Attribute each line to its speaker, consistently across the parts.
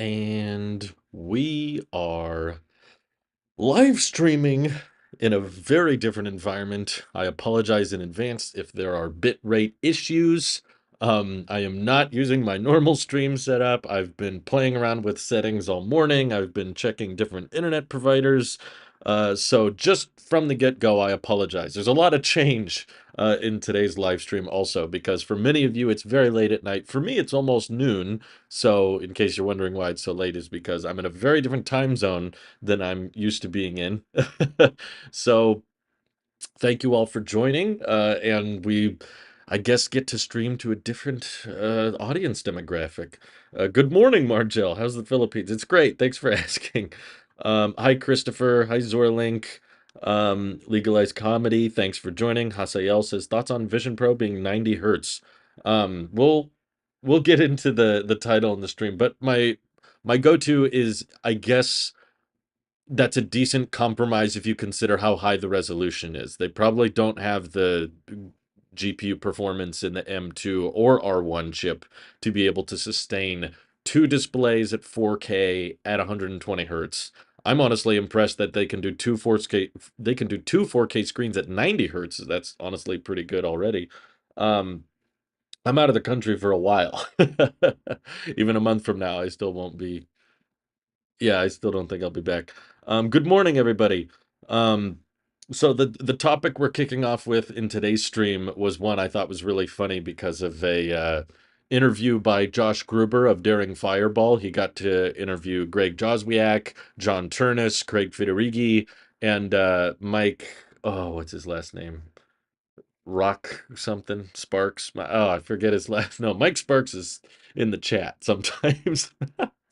Speaker 1: And we are live streaming in a very different environment. I apologize in advance if there are bitrate issues. I am not using my normal stream setup. I've been playing around with settings all morning. I've been checking different internet providers. So just from the get-go, I apologize. There's a lot of change in today's live stream also, because for many of you, it's very late at night. For me, it's almost noon. So in case you're wondering why it's so late, is because I'm in a very different time zone than I'm used to being in. So thank you all for joining. And we, I guess, get to stream to a different audience demographic. Good morning, Margel. How's the Philippines? It's great. Thanks for asking. Hi, Christopher. Hi, Zorlink. Legalized Comedy. Thanks for joining. Hasael says thoughts on Vision Pro being 90 hertz. We'll get into the title and the stream, but my go-to is, I guess, that's a decent compromise if you consider how high the resolution is. They probably don't have the GPU performance in the M2 or R1 chip to be able to sustain two displays at 4K at 120 hertz. I'm honestly impressed that they can do two 4K screens at 90 hertz. That's honestly pretty good already. Um, I'm out of the country for a while. Even a month from now, I still won't be. Yeah, I still don't think I'll be back. Good morning, everybody. Um, so the topic we're kicking off with in today's stream was one I thought was really funny because of a interview by Josh Gruber of Daring Fireball. He got to interview Greg Joswiak, John Turnus, Craig Federighi, and Mike. Oh, what's his last name? Rock something Sparks. Oh, I forget his last. No, Mike Sparks is in the chat sometimes.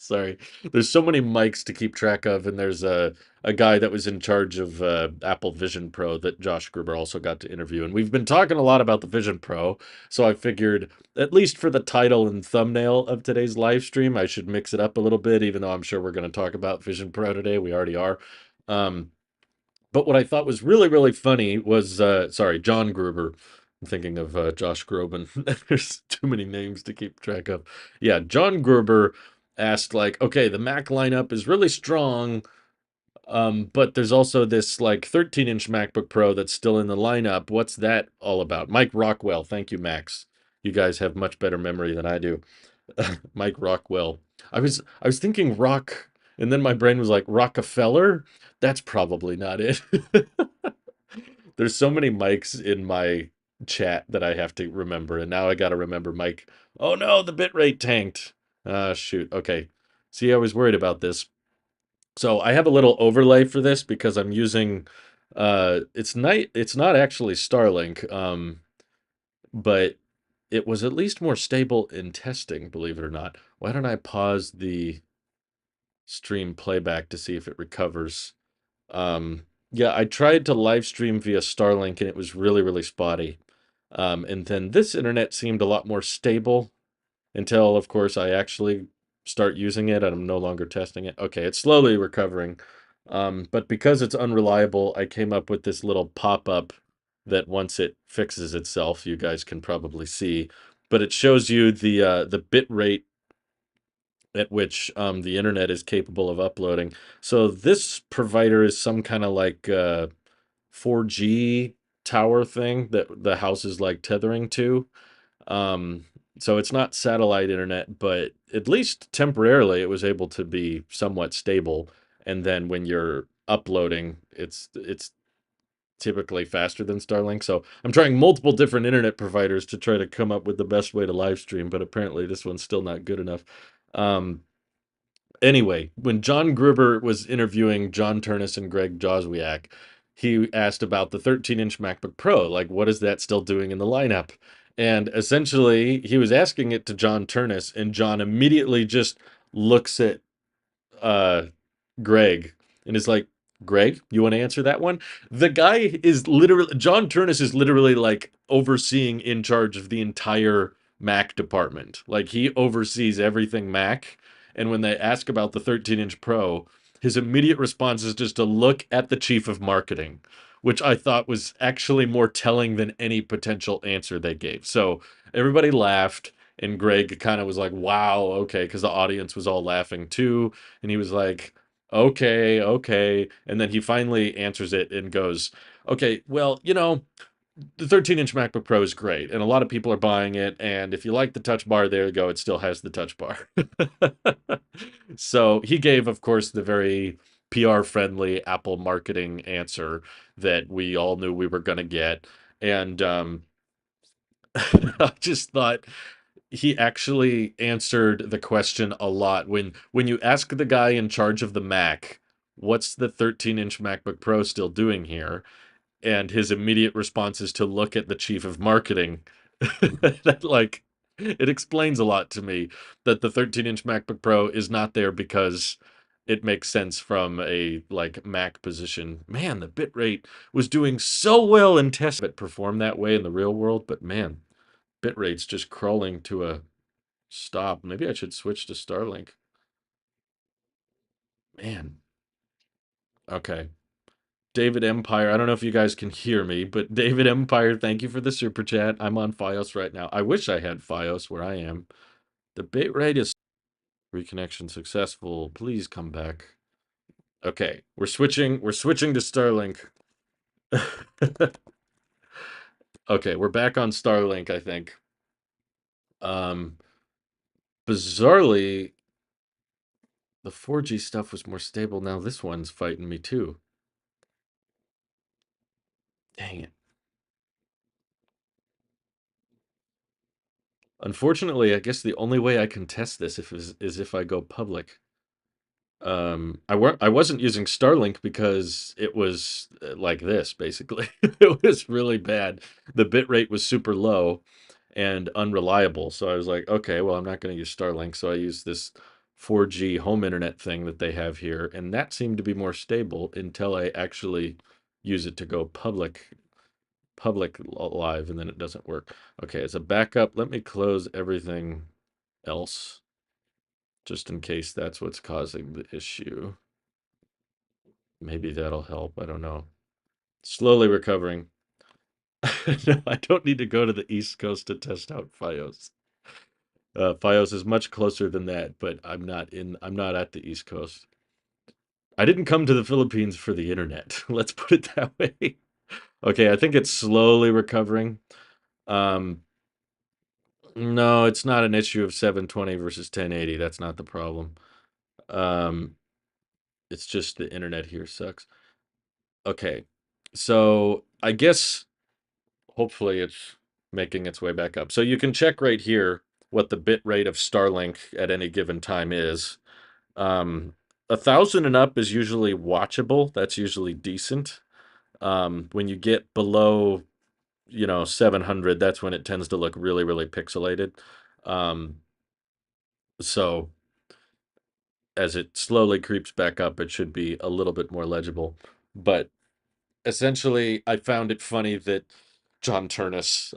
Speaker 1: Sorry, there's so many mics to keep track of, and there's a guy that was in charge of Apple Vision Pro that Josh Gruber also got to interview, and we've been talking a lot about the Vision Pro, so I figured at least for the title and thumbnail of today's live stream, I should mix it up a little bit, even though I'm sure we're going to talk about Vision Pro today. We already are. But what I thought was really, really funny was, sorry, John Gruber. I'm thinking of Josh Groban. There's too many names to keep track of. Yeah, John Gruber asked, like, okay, the Mac lineup is really strong, but there's also this, like, 13-inch MacBook Pro that's still in the lineup. What's that all about? Mike Rockwell. Thank you, Max. You guys have much better memory than I do. Mike Rockwell. I was thinking rock, and then my brain was like Rockefeller. That's probably not it. There's so many mics in my chat that I have to remember, and now I got to remember Mike. Oh no, the bitrate tanked. Shoot. Okay. See, I was worried about this. So I have a little overlay for this because I'm using it's not actually Starlink, but it was at least more stable in testing, believe it or not. Why don't I pause the stream playback to see if it recovers? Yeah, I tried to live stream via Starlink and it was really, really spotty. And then this internet seemed a lot more stable until, of course, I actually start using it and I'm no longer testing it. Okay, it's slowly recovering. But because it's unreliable, I came up with this little pop-up that once it fixes itself, you guys can probably see. But it shows you the bit rate at which the internet is capable of uploading. So this provider is some kind of like 4G tower thing that the house is like tethering to. Um, so it's not satellite internet, but at least temporarily it was able to be somewhat stable. And then when you're uploading, it's typically faster than Starlink. So I'm trying multiple different internet providers to try to come up with the best way to live stream, but apparently this one's still not good enough. Anyway, when John Gruber was interviewing John Turnus and Greg Joswiak, he asked about the 13-inch MacBook Pro, like what is that still doing in the lineup? And essentially, he was asking it to John Turnus, and John immediately just looks at uh, Greg and is like, Greg, you want to answer that one? The guy is literally, John Turnus is literally like overseeing in charge of the entire Mac department. Like he oversees everything Mac. And when they ask about the 13-inch Pro, his immediate response is just to look at the chief of marketing, which I thought was actually more telling than any potential answer they gave. So everybody laughed. And Greg kind of was like, wow, okay, because the audience was all laughing too. And he was like, okay, okay. And then he finally answers it and goes, okay, well, the 13-inch MacBook Pro is great, and a lot of people are buying it. And if you like the touch bar, there you go. It still has the touch bar. So he gave, of course, the very PR friendly Apple marketing answer that we all knew we were going to get. And I just thought he actually answered the question a lot. When you ask the guy in charge of the Mac, what's the 13-inch MacBook Pro still doing here? And his immediate response is to look at the chief of marketing. That like it explains a lot to me that the 13-inch MacBook Pro is not there because it makes sense from a like Mac position. Man, the bitrate was doing so well in test it performed that way in the real world, but man, bitrate's just crawling to a stop. Maybe I should switch to Starlink. Man. Okay. David Empire. I don't know if you guys can hear me, but David Empire, thank you for the super chat. I'm on Fios right now. I wish I had Fios where I am. The bit rate is reconnection successful. Please come back. Okay, we're switching. We're switching to Starlink. Okay, we're back on Starlink, I think. Um, Bizarrely, the 4G stuff was more stable. Now this one's fighting me too. Dang it. Unfortunately, I guess the only way I can test this is if I go public. I wasn't using Starlink because it was like this basically. It was really bad. The bit rate was super low and unreliable. So I was like, okay, well, I'm not going to use Starlink. So I used this 4G home internet thing that they have here, and that seemed to be more stable until I actually use it to go live, and then it doesn't work. Okay, as a backup, let me close everything else just in case that's what's causing the issue. Maybe that'll help. I don't know. Slowly recovering. No, I don't need to go to the East Coast to test out Fios. Fios is much closer than that, but I'm not at the East Coast. I didn't come to the Philippines for the internet. Let's put it that way. Okay, I think it's slowly recovering. Um, no, it's not an issue of 720 versus 1080. That's not the problem. Um, it's just the internet here sucks. Okay. So I guess hopefully it's making its way back up. So you can check right here what the bit rate of Starlink at any given time is. 1,000 and up is usually watchable. That's usually decent. When you get below, 700, that's when it tends to look really, really pixelated. Um, so as it slowly creeps back up, it should be a little bit more legible. But essentially, I found it funny that John Turnus,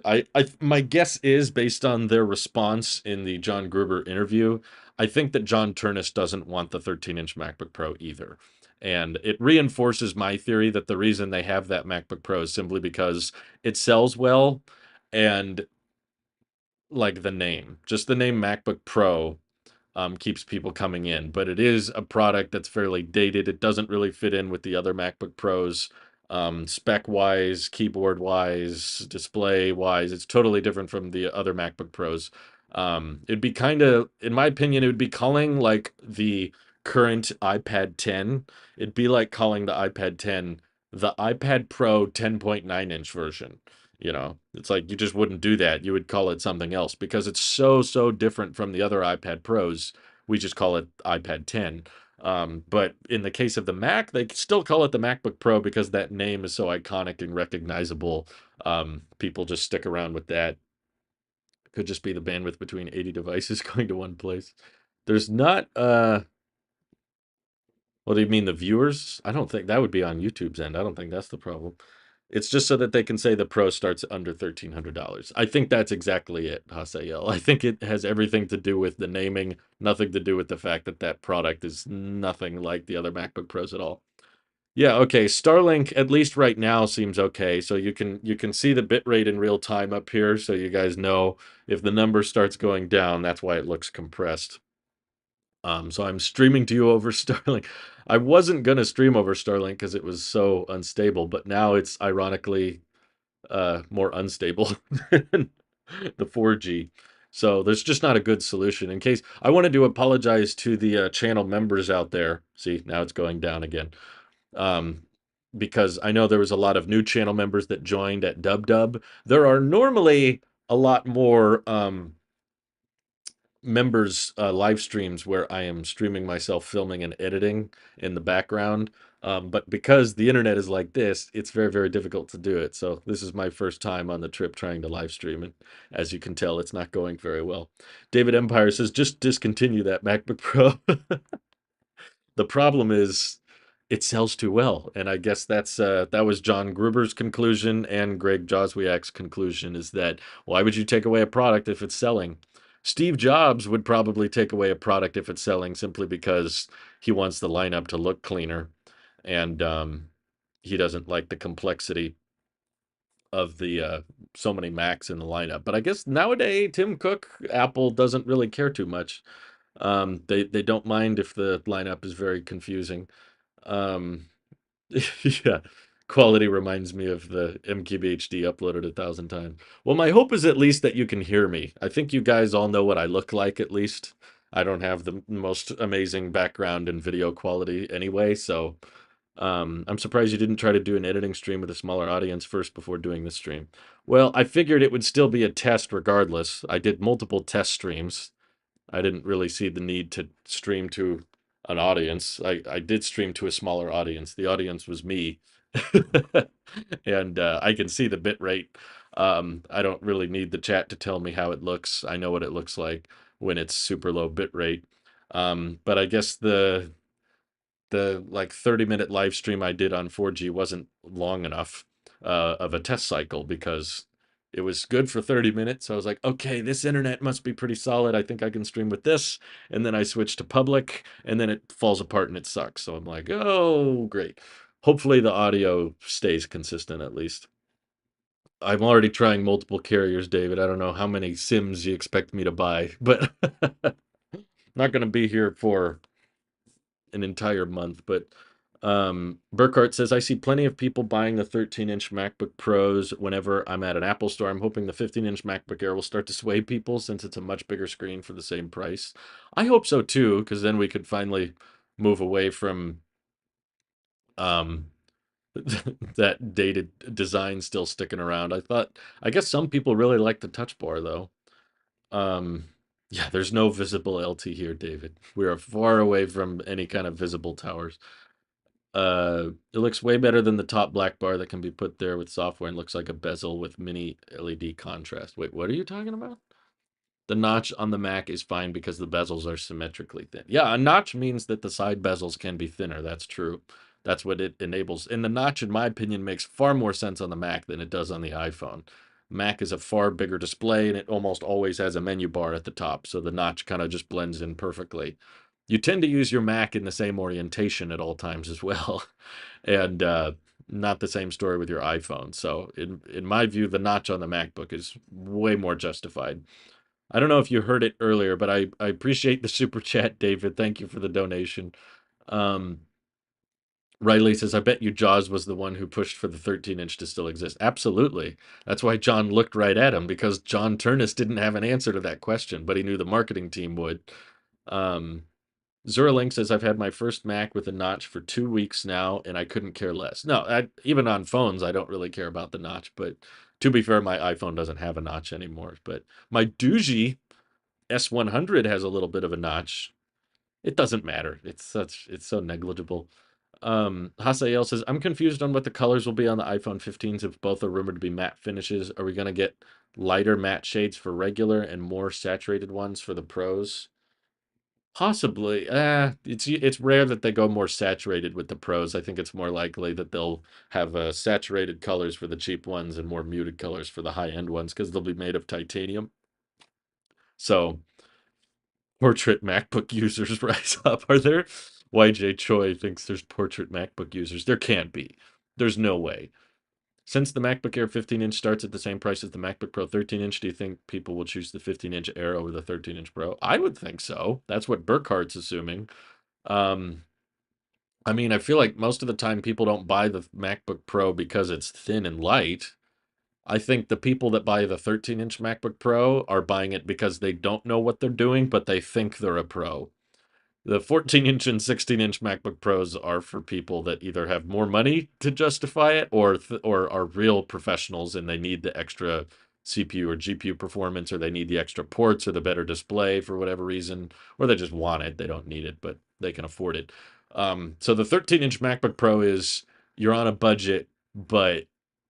Speaker 1: my guess is based on their response in the John Gruber interview, I think that John Turnus doesn't want the 13-inch MacBook Pro either. And it reinforces my theory that the reason they have that MacBook Pro is simply because it sells well and like the name, just the name MacBook Pro keeps people coming in. But it is a product that's fairly dated. It doesn't really fit in with the other MacBook Pros, spec wise, keyboard wise, display wise. It's totally different from the other MacBook Pros. It'd be kind of, in my opinion, it would be calling like the current iPad 10. It'd be like calling the iPad 10 the iPad Pro 10.9-inch version. It's like you just wouldn't do that. You would call it something else because it's so different from the other iPad Pros. We just call it iPad 10. But in the case of the Mac, they still call it the MacBook Pro because that name is so iconic and recognizable. People just stick around with that. Could just be the bandwidth between 80 devices going to one place. There's not what do you mean, the viewers? I don't think that would be on YouTube's end. I don't think that's the problem. It's just so that they can say the Pro starts under $1,300. I think that's exactly it, Hasael. I think it has everything to do with the naming, nothing to do with the fact that that product is nothing like the other MacBook Pros at all. Yeah, okay. Starlink, at least right now, seems okay. So you can see the bit rate in real time up here, so you guys know if the number starts going down, that's why it looks compressed. So I'm streaming to you over Starlink. I wasn't gonna stream over Starlink because it was so unstable, but now it's ironically more unstable than the 4G. So there's just not a good solution. In case I wanted to apologize to the channel members out there. See, now it's going down again. Um, because I know there was a lot of new channel members that joined at Dub Dub. There are normally a lot more members live streams where I am streaming myself filming and editing in the background. But because the internet is like this, it's very, very difficult to do it. So this is my first time on the trip trying to live stream, and as you can tell, it's not going very well. David Empire says just discontinue that MacBook Pro. The problem is it sells too well, and I guess that was John Gruber's conclusion and Greg Joswiak's conclusion is that why would you take away a product if it's selling? Steve Jobs would probably take away a product if it's selling simply because he wants the lineup to look cleaner, and he doesn't like the complexity of the so many Macs in the lineup. But I guess nowadays Tim Cook, Apple doesn't really care too much. They don't mind if the lineup is very confusing. Um, yeah, quality reminds me of the MKBHD uploaded 1,000 times. Well, my hope is at least that you can hear me. I think you guys all know what I look like at least. I don't have the most amazing background and video quality anyway, so I'm surprised you didn't try to do an editing stream with a smaller audience first before doing this stream. Well, I figured it would still be a test regardless. I did multiple test streams. I didn't really see the need to stream to an audience. I did stream to a smaller audience. The audience was me. And I can see the bit rate. I don't really need the chat to tell me how it looks. I know what it looks like when it's super low bit rate. But I guess the like 30-minute live stream I did on 4G wasn't long enough of a test cycle because it was good for 30 minutes. So I was like, okay, this internet must be pretty solid. I think I can stream with this. And then I switched to public and then it falls apart and it sucks. So I'm like, oh, great. Hopefully the audio stays consistent at least. I'm already trying multiple carriers, David. I don't know how many Sims you expect me to buy, but not going to be here for an entire month. But Burkhart says, I see plenty of people buying the 13-inch MacBook Pros whenever I'm at an Apple store. I'm hoping the 15-inch MacBook Air will start to sway people since it's a much bigger screen for the same price. I hope so too, because then we could finally move away from um, that dated design still sticking around. I guess some people really like the touch bar though. Um, yeah, there's no visible LT here, David. We are far away from any kind of visible towers. It looks way better than the top black bar that can be put there with software and looks like a bezel with mini LED contrast. Wait, what are you talking about? The notch on the Mac is fine because the bezels are symmetrically thin. Yeah, a notch means that the side bezels can be thinner. That's true. That's what it enables. And the notch, in my opinion, makes far more sense on the Mac than it does on the iPhone. Mac is a far bigger display and it almost always has a menu bar at the top. So the notch kind of just blends in perfectly. You tend to use your Mac in the same orientation at all times as well. And not the same story with your iPhone. So in my view, the notch on the MacBook is way more justified. I don't know if you heard it earlier, but I appreciate the super chat, David. Thank you for the donation. Um, Riley says, I bet you Jaws was the one who pushed for the 13-inch to still exist. Absolutely. That's why John looked right at him, because John Turnus didn't have an answer to that question, but he knew the marketing team would. Um, Zuralink says, I've had my first Mac with a notch for 2 weeks now, and I couldn't care less. No, even on phones, I don't really care about the notch, but to be fair, my iPhone doesn't have a notch anymore. But my Doogie S100 has a little bit of a notch. It doesn't matter. It's so negligible. Hasael says, I'm confused on what the colors will be on the iPhone 15s if both are rumored to be matte finishes. Are we going to get lighter matte shades for regular and more saturated ones for the pros? Possibly. It's rare that they go more saturated with the pros. I think it's more likely that they'll have saturated colors for the cheap ones and more muted colors for the high-end ones because they'll be made of titanium. So portrait MacBook users rise up. Are there YJ Choi thinks there's portrait MacBook users. There can't be. There's no way. Since the MacBook Air 15-inch starts at the same price as the MacBook Pro 13-inch, do you think people will choose the 15-inch Air over the 13-inch Pro? I would think so. That's what Burkhart's assuming. Um, I mean, I feel like most of the time people don't buy the MacBook Pro because it's thin and light. I think the people that buy the 13-inch MacBook Pro are buying it because they don't know what they're doing, but they think they're a pro. The 14-inch and 16-inch MacBook Pros are for people that either have more money to justify it or are real professionals and they need the extra CPU or GPU performance, or they need the extra ports or the better display for whatever reason, or they just want it. They don't need it, but they can afford it. So the 13-inch MacBook Pro is, you're on a budget, but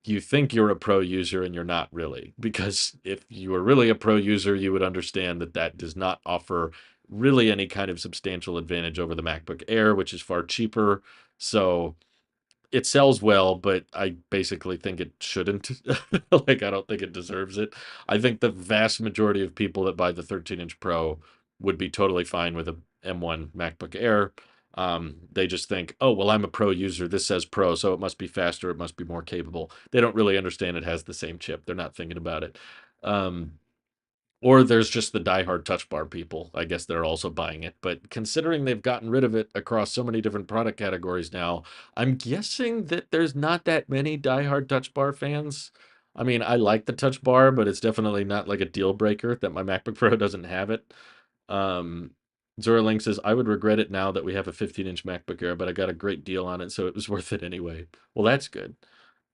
Speaker 1: you think you're a pro user and you're not really. Because if you were really a pro user, you would understand that that does not offer really any kind of substantial advantage over the MacBook Air, which is far cheaper. So it sells well, but I basically think it shouldn't. Like, I don't think it deserves it. I think the vast majority of people that buy the 13-inch Pro would be totally fine with a M1 MacBook Air. They just think, oh, well, I'm a pro user. This says pro, so it must be faster. It must be more capable. They don't really understand it has the same chip. They're not thinking about it. Or there's just the diehard touch bar people. I guess they're also buying it. But considering they've gotten rid of it across so many different product categories now, I'm guessing that there's not that many diehard touch bar fans. I mean, I like the touch bar, but it's definitely not like a deal breaker that my MacBook Pro doesn't have it. Um, Zoralink says, I would regret it now that we have a 15-inch MacBook Air, but I got a great deal on it, so it was worth it anyway. Well, that's good.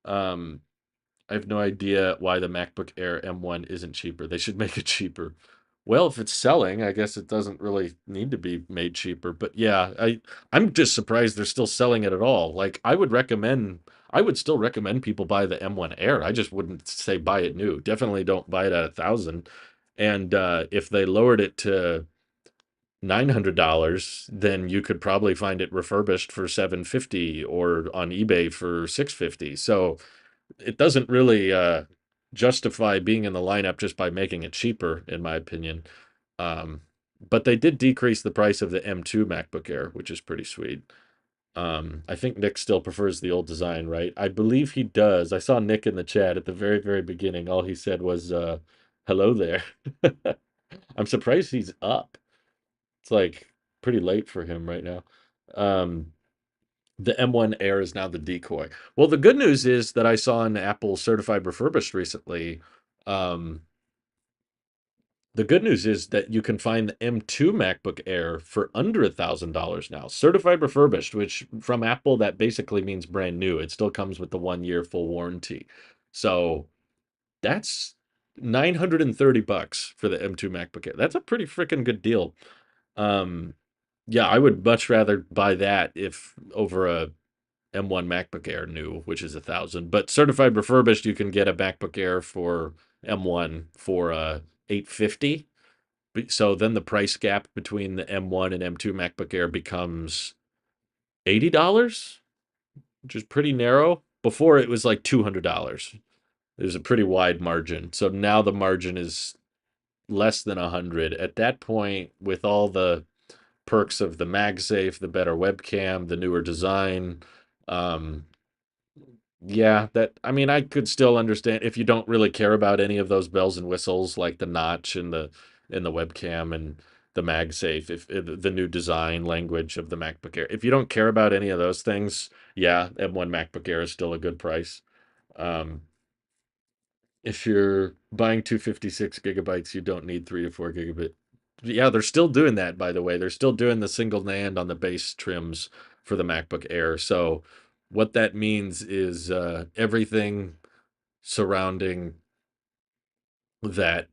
Speaker 1: Um, I have no idea why the MacBook Air M1 isn't cheaper. They should make it cheaper. Well, if it's selling, I guess it doesn't really need to be made cheaper. But yeah, I'm just surprised they're still selling it at all. Like, I would still recommend people buy the M1 Air. I just wouldn't say buy it new. Definitely don't buy it at 1,000. And if they lowered it to $900, then you could probably find it refurbished for 750 or on eBay for 650. So it doesn't really justify being in the lineup just by making it cheaper, in my opinion. Um, but they did decrease the price of the M2 MacBook Air, which is pretty sweet. I think Nick still prefers the old design, right? I believe he does. I saw Nick in the chat at the very, very beginning. All he said was, hello there. I'm surprised he's up. It's like pretty late for him right now. Um, the M1 Air is now the decoy. Well, the good news is that I saw an Apple Certified Refurbished recently. Um, the good news is that you can find the M2 MacBook Air for under $1,000 now. Certified Refurbished, which from Apple, that basically means brand new. It still comes with the 1 year full warranty. So that's $930 for the M2 MacBook Air. That's a pretty freaking good deal. Um, yeah, I would much rather buy that if over a M1 MacBook Air new, which is 1,000. But certified refurbished, you can get a MacBook Air for M1 for 850. So then the price gap between the M1 and M2 MacBook Air becomes $80, which is pretty narrow. Before it was like $200. There's a pretty wide margin. So now the margin is less than 100. At that point, with all the perks of the MagSafe, the better webcam, the newer design, um, yeah, that I mean, I could still understand if you don't really care about any of those bells and whistles like the notch and the webcam and the MagSafe, if the new design language of the MacBook Air. If you don't care about any of those things, yeah, M1 MacBook Air is still a good price. Um, if you're buying 256 gigabytes, you don't need 3 to 4 gigabit. Yeah, they're still doing that, by the way. They're still doing the single NAND on the base trims for the MacBook Air. So what that means is everything surrounding that,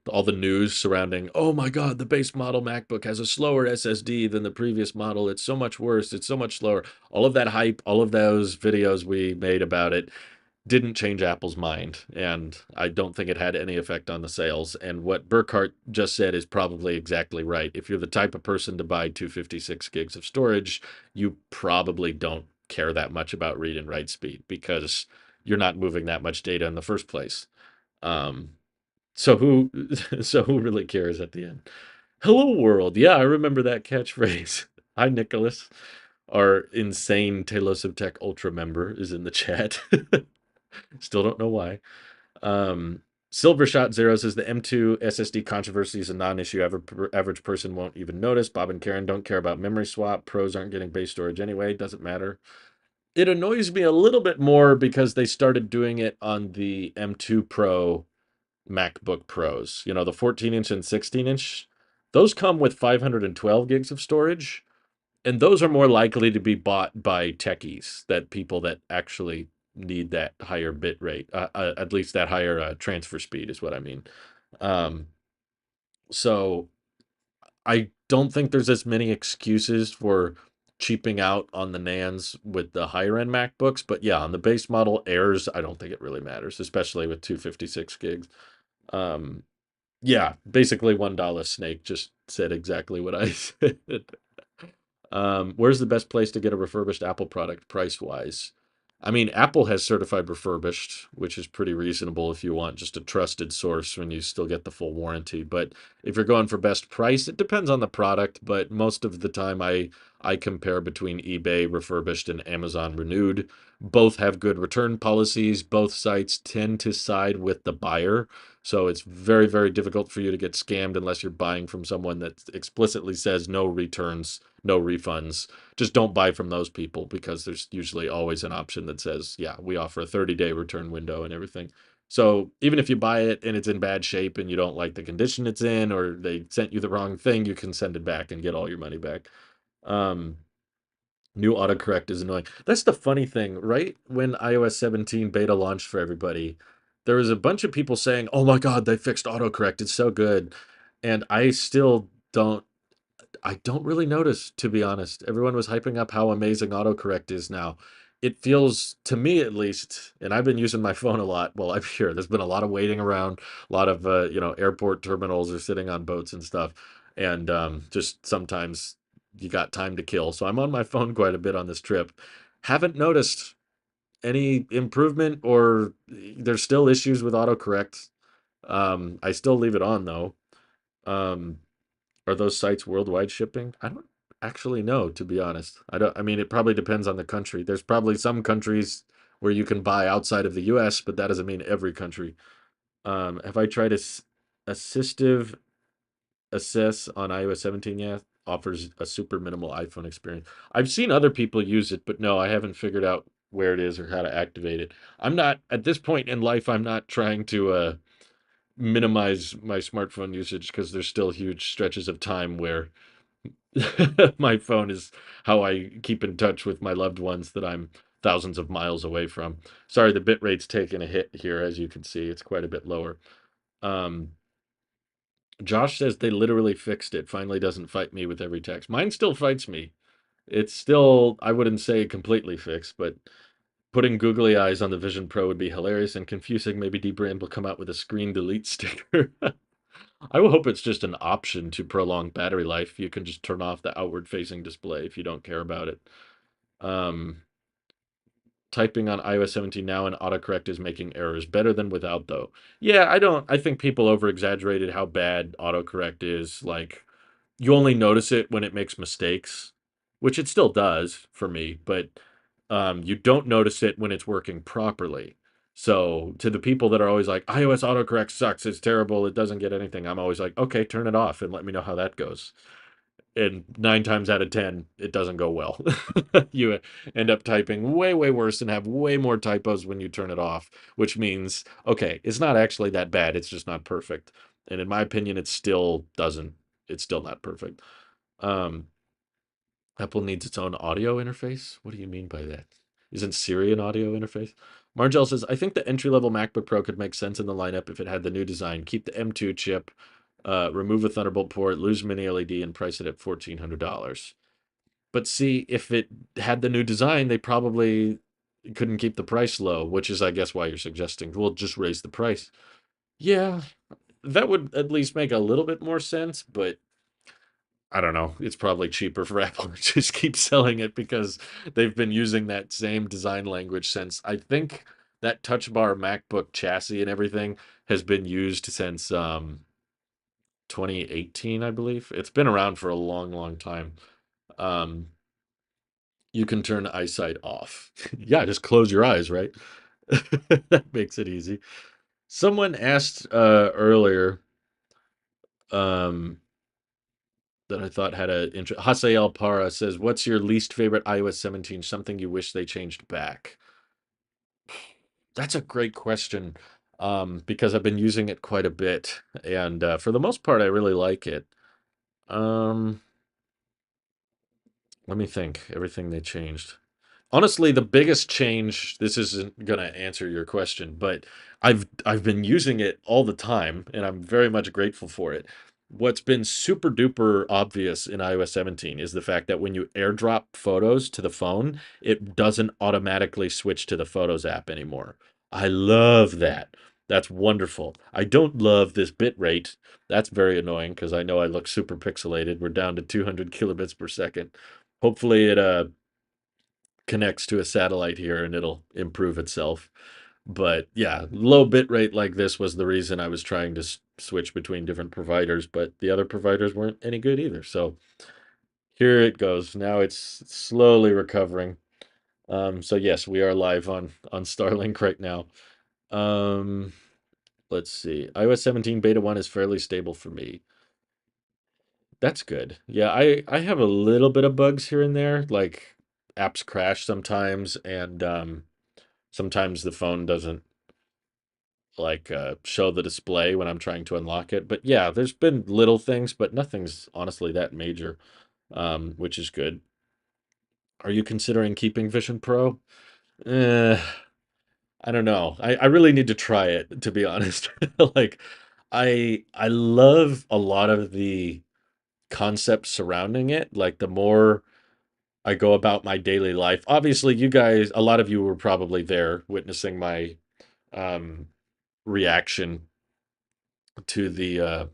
Speaker 1: all the news surrounding, oh my God, the base model MacBook has a slower SSD than the previous model. It's so much worse. It's so much slower. All of that hype, all of those videos we made about it didn't change Apple's mind, and I don't think it had any effect on the sales. And what Burkhart just said is probably exactly right. If you're the type of person to buy 256 gigs of storage, you probably don't care that much about read and write speed because you're not moving that much data in the first place. Um, so who so who really cares at the end? Hello world. Yeah, I remember that catchphrase. Hi, Nicholas. Our insane Tailosive Tech Ultra member is in the chat. Still don't know why. Um, Silver Shot Zero says the M2 SSD controversy is a non-issue. Average person won't even notice. Bob and Karen don't care about memory swap. Pros aren't getting base storage anyway. Doesn't matter. It annoys me a little bit more because they started doing it on the M2 Pro MacBook Pros. You know, the 14-inch and 16-inch. Those come with 512 gigs of storage, and those are more likely to be bought by techies, that people that actually need that higher bit rate, at least that higher transfer speed is what I mean. Um, so I don't think there's as many excuses for cheaping out on the NANDs with the higher end MacBooks, but yeah, on the base model Airs, I don't think it really matters, especially with 256 gigs. Um, yeah, basically $1 Snake just said exactly what I said. Where's the best place to get a refurbished Apple product price wise? I mean, Apple has certified refurbished, which is pretty reasonable if you want just a trusted source when you still get the full warranty. But if you're going for best price, it depends on the product. But most of the time, I compare between eBay refurbished and Amazon renewed. Both have good return policies. Both sites tend to side with the buyer. So it's very, very difficult for you to get scammed unless you're buying from someone that explicitly says no returns, no refunds. Just don't buy from those people because there's usually always an option that says, yeah, we offer a 30-day return window and everything. So even if you buy it and it's in bad shape and you don't like the condition it's in, or they sent you the wrong thing, you can send it back and get all your money back. Um, New autocorrect is annoying. That's the funny thing, right? When iOS 17 beta launched for everybody, there was a bunch of people saying, "Oh my God, they fixed autocorrect. It's so good." And I still don't really notice, to be honest. Everyone was hyping up how amazing autocorrect is now. It feels, to me at least, and I've been using my phone a lot while I'm here. There's been a lot of waiting around, a lot of airport terminals or sitting on boats and stuff, and just sometimes you got time to kill. So I'm on my phone quite a bit on this trip. Haven't noticed any improvement, or there's still issues with autocorrect. I still leave it on though. Um, are those sites worldwide shipping? I don't actually know, to be honest. I mean, it probably depends on the country. There's probably some countries where you can buy outside of the US, but that doesn't mean every country. Have I tried assistive assess on iOS 17 yet? Offers a super minimal iPhone experience. I've seen other people use it, but no, I haven't figured out where it is or how to activate it. I'm not at this point in life, I'm not trying to minimize my smartphone usage because there's still huge stretches of time where my phone is how I keep in touch with my loved ones that I'm thousands of miles away from. Sorry, the bit rate's taking a hit here, as you can see. It's quite a bit lower. Um, Josh says they literally fixed it. Finally doesn't fight me with every text. Mine still fights me. It's still, I wouldn't say completely fixed, but putting googly eyes on the Vision Pro would be hilarious and confusing. Maybe dbrand will come out with a screen delete sticker. I will hope it's just an option to prolong battery life. You can just turn off the outward facing display if you don't care about it. Um, Typing on iOS 17 now and autocorrect is making errors. Better than without, though. Yeah, I think people over exaggerated how bad autocorrect is. Like, you only notice it when it makes mistakes, which it still does for me, but you don't notice it when it's working properly. So to the people that are always like, iOS autocorrect sucks, it's terrible, it doesn't get anything, I'm always like, okay, turn it off and let me know how that goes. And 9 times out of 10, it doesn't go well. You end up typing way, way worse and have way more typos when you turn it off, which means, okay, it's not actually that bad. It's just not perfect. And in my opinion, it's still not perfect. Um, Apple needs its own audio interface. What do you mean by that? Isn't Siri an audio interface? Margel says, I think the entry level MacBook Pro could make sense in the lineup if it had the new design. Keep the M2 chip, remove a Thunderbolt port, lose mini LED, and price it at $1,400. But see, if it had the new design, they probably couldn't keep the price low, which is, I guess, why you're suggesting we'll just raise the price. Yeah, that would at least make a little bit more sense, but I don't know. It's probably cheaper for Apple to just keep selling it because they've been using that same design language since, I think, that Touch Bar MacBook chassis and everything has been used since 2018, I believe. It's been around for a long, long time. Um, you can turn eyesight off. Yeah, just close your eyes, right? That makes it easy. Someone asked earlier, um, that I thought had a interest. Hasael Para says, "What's your least favorite iOS 17? Something you wish they changed back?" That's a great question, because I've been using it quite a bit, and for the most part, I really like it. Um, Let me think. Everything they changed. Honestly, the biggest change, this isn't gonna answer your question, but I've been using it all the time, and I'm very much grateful for it. What's been super duper obvious in iOS 17 is the fact that when you airdrop photos to the phone, it doesn't automatically switch to the Photos app anymore. I love that. That's wonderful. I don't love this bit rate. That's very annoying because I know I look super pixelated. We're down to 200 kilobits per second. Hopefully it connects to a satellite here and it'll improve itself. But yeah, low bit rate like this was the reason I was trying to switch between different providers, but the other providers weren't any good either. So here it goes. Now it's slowly recovering. So yes, we are live on Starlink right now. Um, let's see. iOS 17 beta 1 is fairly stable for me. That's good. Yeah, I have a little bit of bugs here and there, like apps crash sometimes, and sometimes the phone doesn't like show the display when I'm trying to unlock it. But yeah, there's been little things, but nothing's honestly that major, which is good. Are you considering keeping Vision Pro? Eh, I don't know. I really need to try it, to be honest. Like I love a lot of the concepts surrounding it. Like the more I go about my daily life. Obviously, you guys, a lot of you were probably there witnessing my um, reaction to the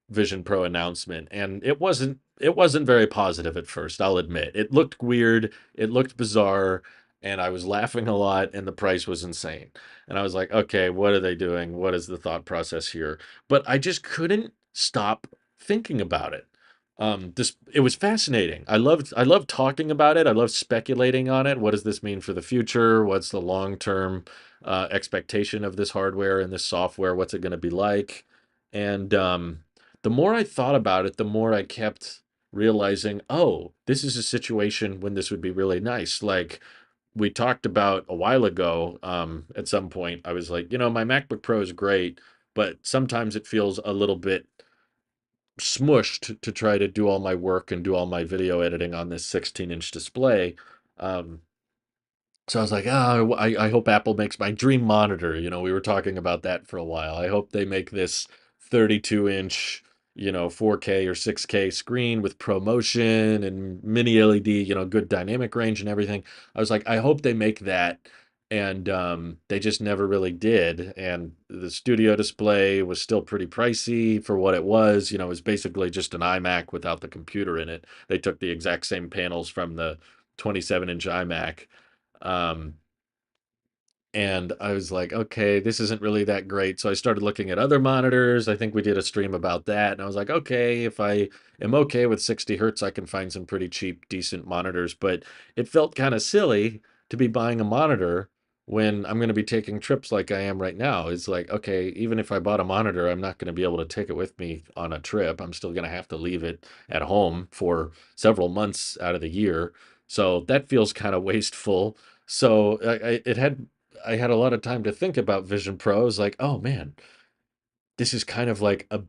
Speaker 1: Vision Pro announcement, and it wasn't very positive at first, I'll admit. It looked weird, it looked bizarre, and I was laughing a lot, and the price was insane. And I was like, okay, what are they doing? What is the thought process here? But I just couldn't stop thinking about it. This it was fascinating. I loved talking about it. I loved speculating on it. What does this mean for the future? What's the long-term expectation of this hardware and this software? What's it going to be like? And the more I thought about it, the more I kept realizing, oh, this is a situation when this would be really nice. Like we talked about a while ago, at some point, I was like, my MacBook Pro is great, but sometimes it feels a little bit smushed to try to do all my work and do all my video editing on this 16-inch display. Um, so I was like, oh, I hope Apple makes my dream monitor. We were talking about that for a while. I hope they make this 32-inch, 4K or 6K screen with ProMotion and mini LED, good dynamic range and everything. I was like, I hope they make that. And they just never really did. And the studio display was still pretty pricey for what it was. It was basically just an iMac without the computer in it. They took the exact same panels from the 27-inch iMac. Um, and I was like, okay, this isn't really that great. So I started looking at other monitors. I think we did a stream about that. And I was like, okay, if I am okay with 60 hertz, I can find some pretty cheap, decent monitors. But it felt kind of silly to be buying a monitor when I'm going to be taking trips like I am right now. It's like, okay, even if I bought a monitor, I'm not going to be able to take it with me on a trip. I'm still going to have to leave it at home for several months out of the year. So that feels kind of wasteful. So I had a lot of time to think about Vision Pro. I was like, oh man, this is kind of like a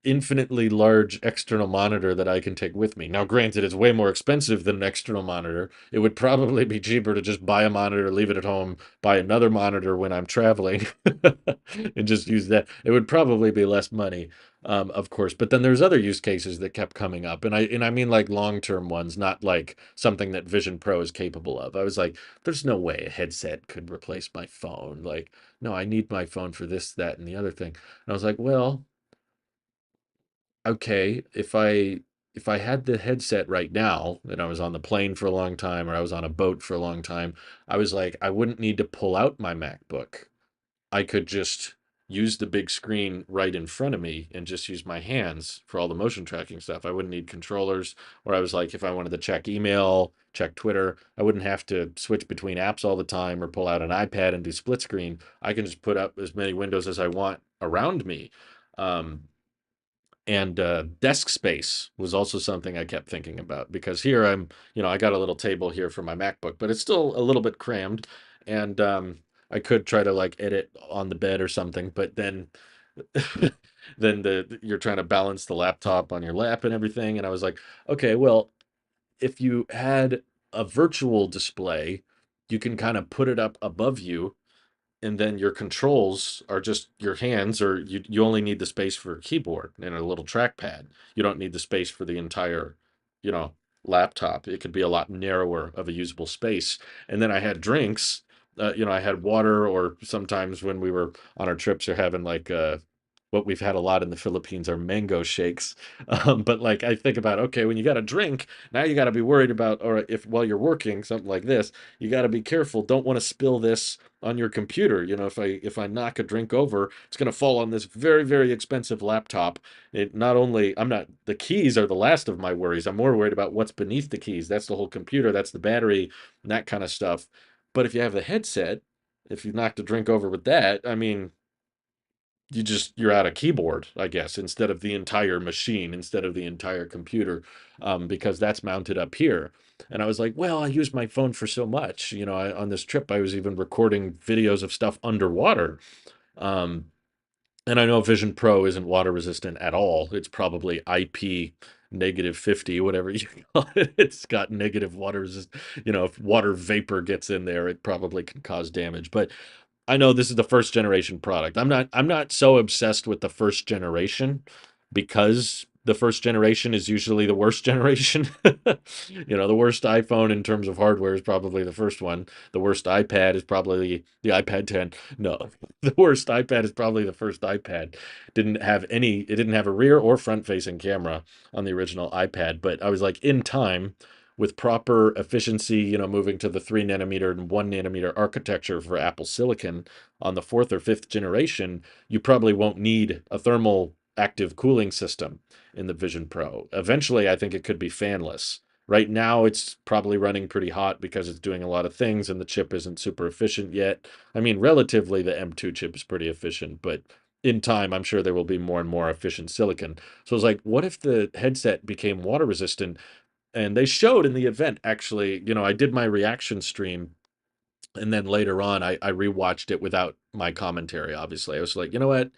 Speaker 1: infinitely large external monitor that I can take with me. Now, granted, it's way more expensive than an external monitor. It would probably be cheaper to just buy a monitor, leave it at home, buy another monitor when I'm traveling, and just use that. It would probably be less money, of course. But then there's other use cases that kept coming up, and I mean like long-term ones, not like something that Vision Pro is capable of. I was like, there's no way a headset could replace my phone. Like, no, I need my phone for this, that, and the other thing. And I was like, well, okay, if I had the headset right now and I was on the plane for a long time or I was on a boat for a long time, I was like, I wouldn't need to pull out my MacBook. I could just use the big screen right in front of me and just use my hands for all the motion tracking stuff. I wouldn't need controllers. Or I was like, if I wanted to check email, check Twitter, I wouldn't have to switch between apps all the time or pull out an iPad and do split screen. I can just put up as many windows as I want around me. Um, and desk space was also something I kept thinking about, because here I got a little table here for my MacBook, but it's still a little bit crammed. And I could try to like edit on the bed or something, but then you're trying to balance the laptop on your lap and everything. And I was like, okay, well, if you had a virtual display, you can kind of put it up above you, and then your controls are just your hands, or you only need the space for a keyboard and a little trackpad. You don't need the space for the entire, you know, laptop. It could be a lot narrower of a usable space. And then I had drinks. I had water, or sometimes when we were on our trips, or having like what we've had a lot in the Philippines are mango shakes. But like I think about, okay, when you got a drink, now you got to be worried about, or if while you're working something like this, you got to be careful. Don't want to spill this on your computer. If I knock a drink over, it's going to fall on this very, very expensive laptop. It not only I'm not the keys are the last of my worries. I'm more worried about what's beneath the keys. That's the whole computer. That's the battery, and that kind of stuff. But if you have the headset, if you knocked a drink over with that, I mean, you're out of keyboard, I guess, instead of the entire machine, instead of the entire computer, because that's mounted up here. And I was like, well, I use my phone for so much. On this trip, I was even recording videos of stuff underwater. Um, and I know Vision Pro isn't water resistant at all. It's probably IP -50, whatever you call it. It's got negative water resist. If water vapor gets in there, it probably can cause damage. But I know this is the first generation product. I'm not so obsessed with the first generation, because the first generation is usually the worst generation. The worst iPhone in terms of hardware is probably the first one. The worst iPad is probably the iPad 10. No, the worst iPad is probably the first iPad. It didn't have a rear or front facing camera on the original iPad, but I was like, in time, with proper efficiency, moving to the 3 nanometer and 1 nanometer architecture for Apple Silicon on the fourth or fifth generation, you probably won't need a thermal active cooling system in the Vision Pro. Eventually, I think it could be fanless. Right now, it's probably running pretty hot because it's doing a lot of things and the chip isn't super efficient yet. I mean, relatively, the M2 chip is pretty efficient, but in time, I'm sure there will be more and more efficient silicon. So I was like, what if the headset became water resistant? And they showed in the event, actually, I did my reaction stream, and then later on I rewatched it without my commentary. Obviously, I was like, you know what,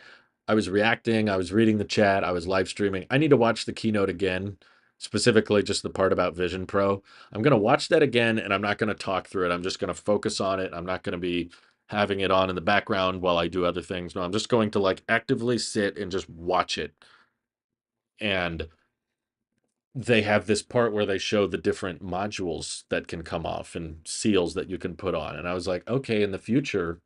Speaker 1: I was reacting, I was reading the chat, I was live streaming. I need to watch the keynote again, specifically just the part about Vision Pro. I'm going to watch that again, and I'm not going to talk through it. I'm just going to focus on it. I'm not going to be having it on in the background while I do other things. No, I'm just going to like actively sit and just watch it. And they have this part where they show the different modules that can come off and seals that you can put on. And I was like, okay, in the future,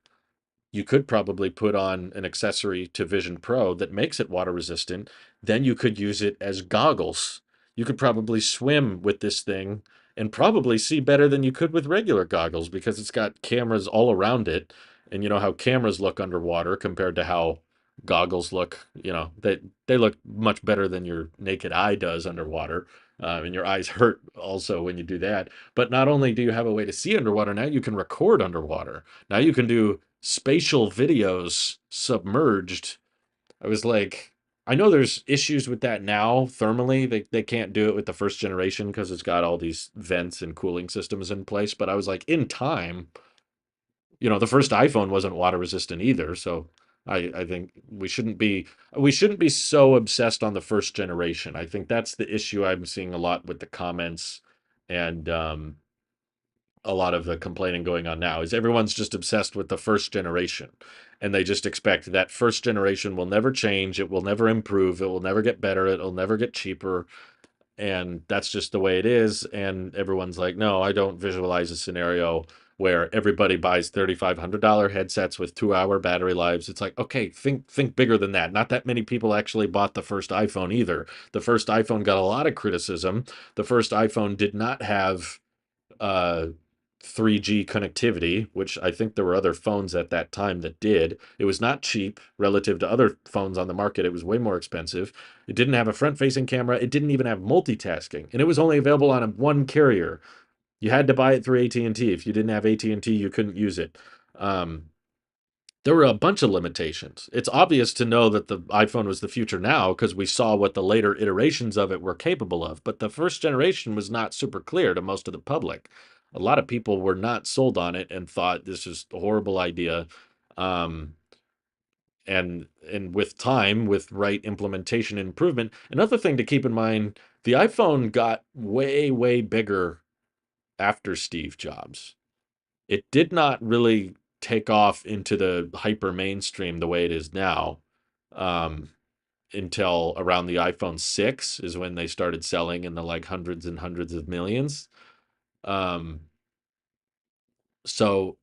Speaker 1: you could probably put on an accessory to Vision Pro that makes it water resistant. Then you could use it as goggles. You could probably swim with this thing and probably see better than you could with regular goggles, because it's got cameras all around it. And you know how cameras look underwater compared to how goggles look. They look much better than your naked eye does underwater. And your eyes hurt also when you do that. But not only do you have a way to see underwater, now you can record underwater. Now you can do spatial videos submerged. I was like, I know there's issues with that now thermally. They can't do it with the first generation because it's got all these vents and cooling systems in place. But I was like, in time, the first iPhone wasn't water resistant either. So I think we shouldn't be so obsessed on the first generation. I think that's the issue I'm seeing a lot with the comments, and a lot of the complaining going on now is everyone's just obsessed with the first generation, and they just expect that first generation will never change, it will never improve, it will never get better, it'll never get cheaper, and that's just the way it is. And everyone's like, no, I don't visualize a scenario where everybody buys $3,500 headsets with 2-hour battery lives. It's like, okay, think bigger than that. Not that many people actually bought the first iPhone either. The first iPhone got a lot of criticism. The first iPhone did not have uh 3G connectivity, which I think there were other phones at that time that did. It was not cheap relative to other phones on the market. It was way more expensive. It didn't have a front-facing camera. It didn't even have multitasking, and it was only available on one carrier. You had to buy it through AT&T. If you didn't have AT&T, you couldn't use it. Um, there were a bunch of limitations. It's obvious to know that the iPhone was the future now because we saw what the later iterations of it were capable of. But the first generation was not super clear to most of the public. A lot of people were not sold on it and thought this is a horrible idea. Um, and with time, with right implementation and improvement, another thing to keep in mind, the iPhone got way, way bigger after Steve Jobs. It did not really take off into the hyper mainstream the way it is now, um, until around the iPhone 6 is when they started selling in the like hundreds and hundreds of millions. Um, so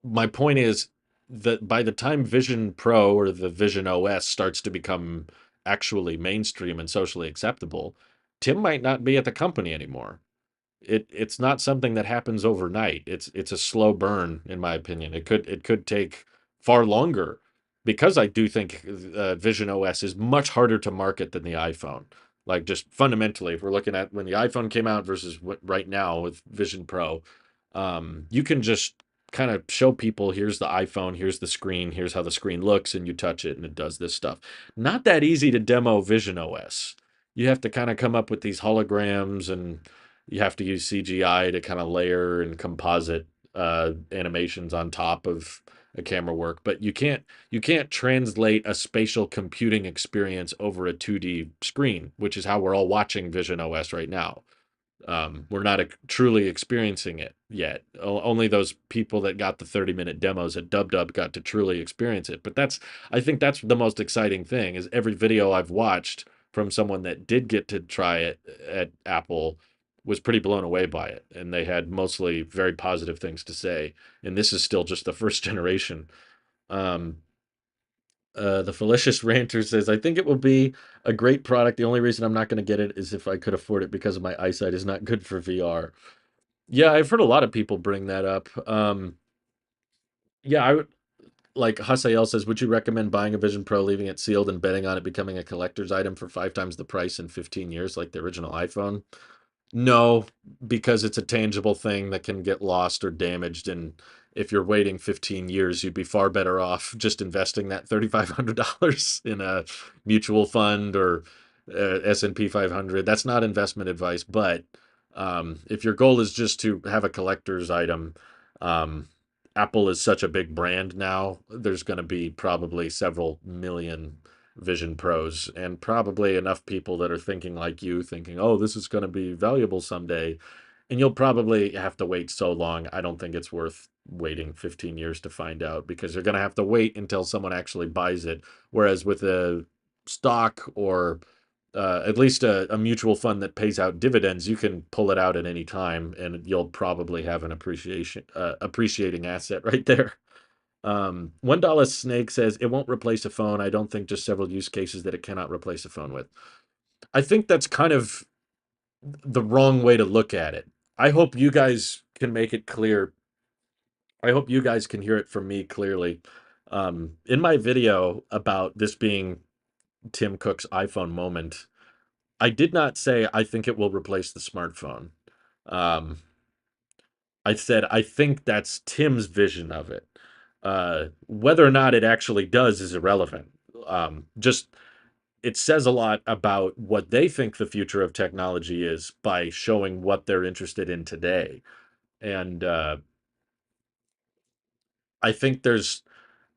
Speaker 1: my point is that by the time Vision Pro or the Vision OS starts to become actually mainstream and socially acceptable, Tim might not be at the company anymore. It's not something that happens overnight. It's a slow burn, in my opinion. It could take far longer because I do think Vision OS is much harder to market than the iPhone. Like just fundamentally, if we're looking at when the iPhone came out versus what right now with Vision Pro, you can just kind of show people here's the iPhone, here's the screen, here's how the screen looks, and you touch it and it does this stuff. Not that easy to demo Vision OS. You have to kind of come up with these holograms and you have to use CGI to kind of layer and composite animations on top of a camera work, but you can't translate a spatial computing experience over a 2D screen, which is how we're all watching Vision OS right now. We're not truly experiencing it yet. Only those people that got the 30-minute demos at Dub Dub got to truly experience it. But I think that's the most exciting thing is every video I've watched from someone that did get to try it at Apple was pretty blown away by it. And they had mostly very positive things to say. And this is still just the first generation. Um, the Felicious Ranter says, I think it will be a great product. The only reason I'm not going to get it is if I could afford it because my eyesight is not good for VR. Yeah, I've heard a lot of people bring that up. Yeah, I would like Hasael says, would you recommend buying a Vision Pro, leaving it sealed, and betting on it becoming a collector's item for 5 times the price in 15 years, like the original iPhone? No, because it's a tangible thing that can get lost or damaged. And if you're waiting 15 years, you'd be far better off just investing that $3,500 in a mutual fund or S&P 500. That's not investment advice, but if your goal is just to have a collector's item, um, Apple is such a big brand now. There's going to be probably several million Vision Pros and probably enough people that are thinking like you, thinking, oh, this is going to be valuable someday. And you'll probably have to wait so long. I don't think it's worth waiting 15 years to find out because you're going to have to wait until someone actually buys it. Whereas with a stock or at least a mutual fund that pays out dividends, you can pull it out at any time and you'll probably have an appreciating asset right there. $1 Snake says it won't replace a phone. I don't think just several use cases that it cannot replace a phone with. I think that's kind of the wrong way to look at it. I hope you guys can make it clear. I hope you guys can hear it from me clearly. In my video about this being Tim Cook's iPhone moment, I did not say I think it will replace the smartphone. Um, I said I think that's Tim's vision of it. Whether or not it actually does is irrelevant. Just it says a lot about what they think the future of technology is by showing what they're interested in today. And I think there's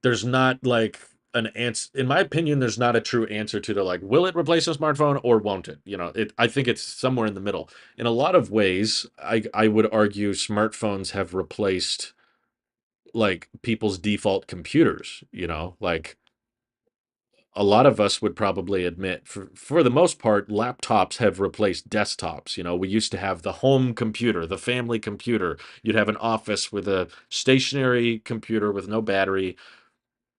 Speaker 1: not like an answer. In my opinion, there's not a true answer to the like, will it replace a smartphone or won't it? I think it's somewhere in the middle. In a lot of ways, I would argue smartphones have replaced like people's default computers. Like a lot of us would probably admit for the most part laptops have replaced desktops. We used to have the home computer, the family computer. You'd have an office with a stationary computer with no battery.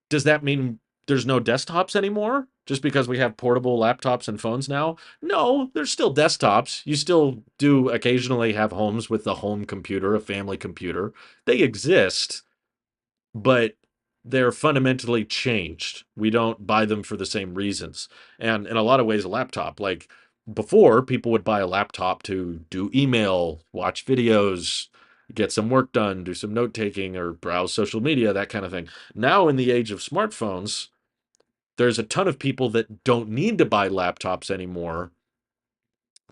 Speaker 1: Does that mean there's no desktops anymore? just because we have portable laptops and phones now? No, there's still desktops. You still do occasionally have homes with a home computer, a family computer. They exist, but they're fundamentally changed. We don't buy them for the same reasons. And in a lot of ways, a laptop, like before, people would buy a laptop to do email, watch videos, get some work done, do some note taking, or browse social media, that kind of thing. Now, in the age of smartphones, there's a ton of people that don't need to buy laptops anymore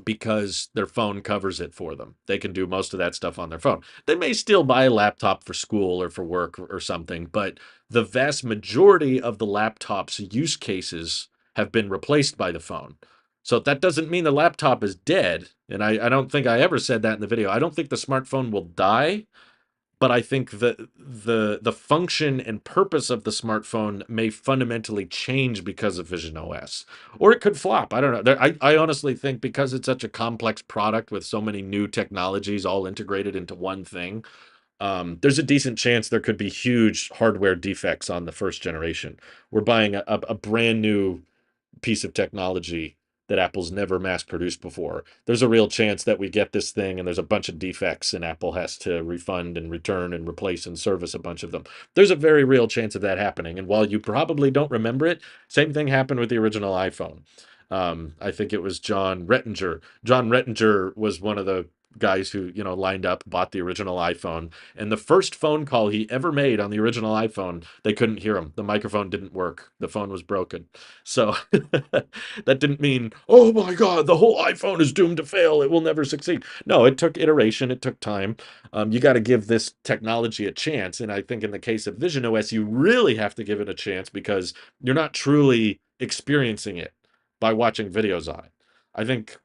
Speaker 1: because their phone covers it for them. They can do most of that stuff on their phone. They may still buy a laptop for school or for work or something, but the vast majority of the laptop's use cases have been replaced by the phone. So that doesn't mean the laptop is dead. And I don't think I ever said that in the video. I don't think the smartphone will die, but I think the function and purpose of the smartphone may fundamentally change because of Vision OS, or it could flop. I don't know. I honestly think because it's such a complex product with so many new technologies all integrated into one thing, there's a decent chance there could be huge hardware defects on the first generation. We're buying a brand new piece of technology that Apple's never mass produced before. There's a real chance that we get this thing and there's a bunch of defects and Apple has to refund and return and replace and service a bunch of them. There's a very real chance of that happening. And while you probably don't remember it, same thing happened with the original iPhone. I think it was John Rettinger. John Rettinger was one of the guys who, lined up, bought the original iPhone. And the first phone call he ever made on the original iPhone, they couldn't hear him. The microphone didn't work. The phone was broken. So that didn't mean, oh my God, the whole iPhone is doomed to fail. It will never succeed. No, it took iteration. It took time. You got to give this technology a chance. And I think in the case of Vision OS, you really have to give it a chance because you're not truly experiencing it by watching videos on it. I think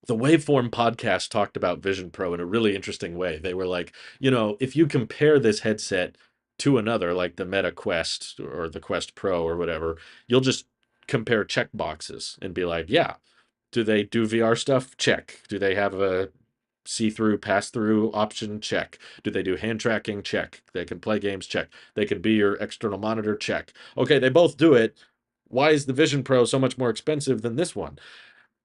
Speaker 1: the Waveform podcast talked about Vision Pro in a really interesting way. They were like, if you compare this headset to another, like the Meta Quest or the Quest Pro or whatever, you'll just compare check boxes and be like, yeah, do they do VR stuff? Check. Do they have a see-through, pass-through option? Check. Do they do hand tracking? Check. They can play games? Check. They can be your external monitor? Check. Okay, they both do it. Why is the Vision Pro so much more expensive than this one?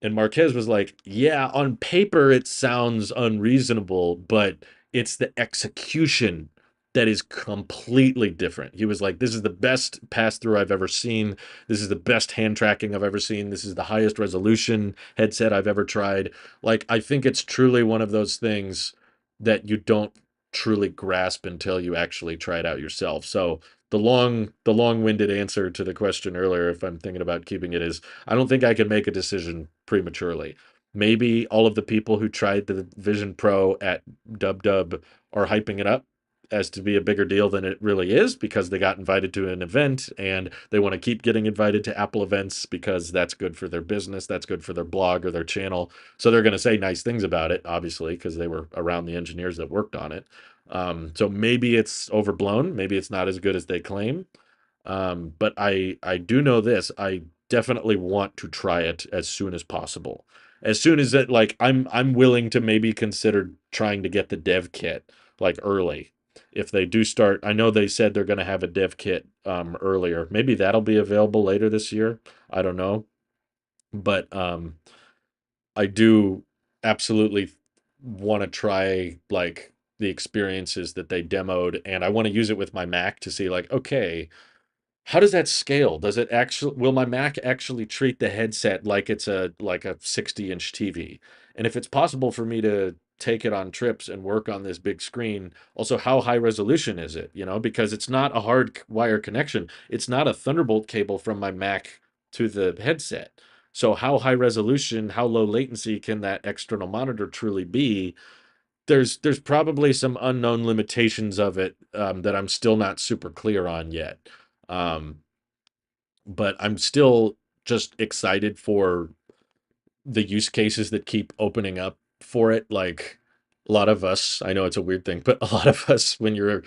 Speaker 1: And Marquez was like, yeah, on paper it sounds unreasonable, but it's the execution that is completely different. He was like, this is the best pass through I've ever seen. This is the best hand tracking I've ever seen. This is the highest resolution headset I've ever tried. Like, I think it's truly one of those things that you don't truly grasp until you actually try it out yourself. So the long-winded answer to the question earlier, if I'm thinking about keeping it, is I don't think I can make a decision prematurely. Maybe all of the people who tried the Vision Pro at Dub Dub are hyping it up as to be a bigger deal than it really is because they got invited to an event and they want to keep getting invited to Apple events because that's good for their business, that's good for their blog or their channel. So they're going to say nice things about it, obviously, because they were around the engineers that worked on it. So maybe it's overblown, maybe it's not as good as they claim. But I do know this. I definitely want to try it as soon as possible. As soon as it like I'm willing to maybe consider trying to get the dev kit like early. If they do start, I know they said they're going to have a dev kit earlier. Maybe that'll be available later this year. I don't know. But I do absolutely want to try like the experiences that they demoed and I want to use it with my Mac to see like, okay, how does that scale? Does it actually will my Mac actually treat the headset like it's a 60-inch TV? And if it's possible for me to take it on trips and work on this big screen, also how high resolution is it? Because it's not a hard wire connection. It's not a Thunderbolt cable from my Mac to the headset. So how high resolution, how low latency can that external monitor truly be? There's probably some unknown limitations of it that I'm still not super clear on yet. Um, but I'm still just excited for the use cases that keep opening up for it. Like a lot of us, I know it's a weird thing, but a lot of us, when you're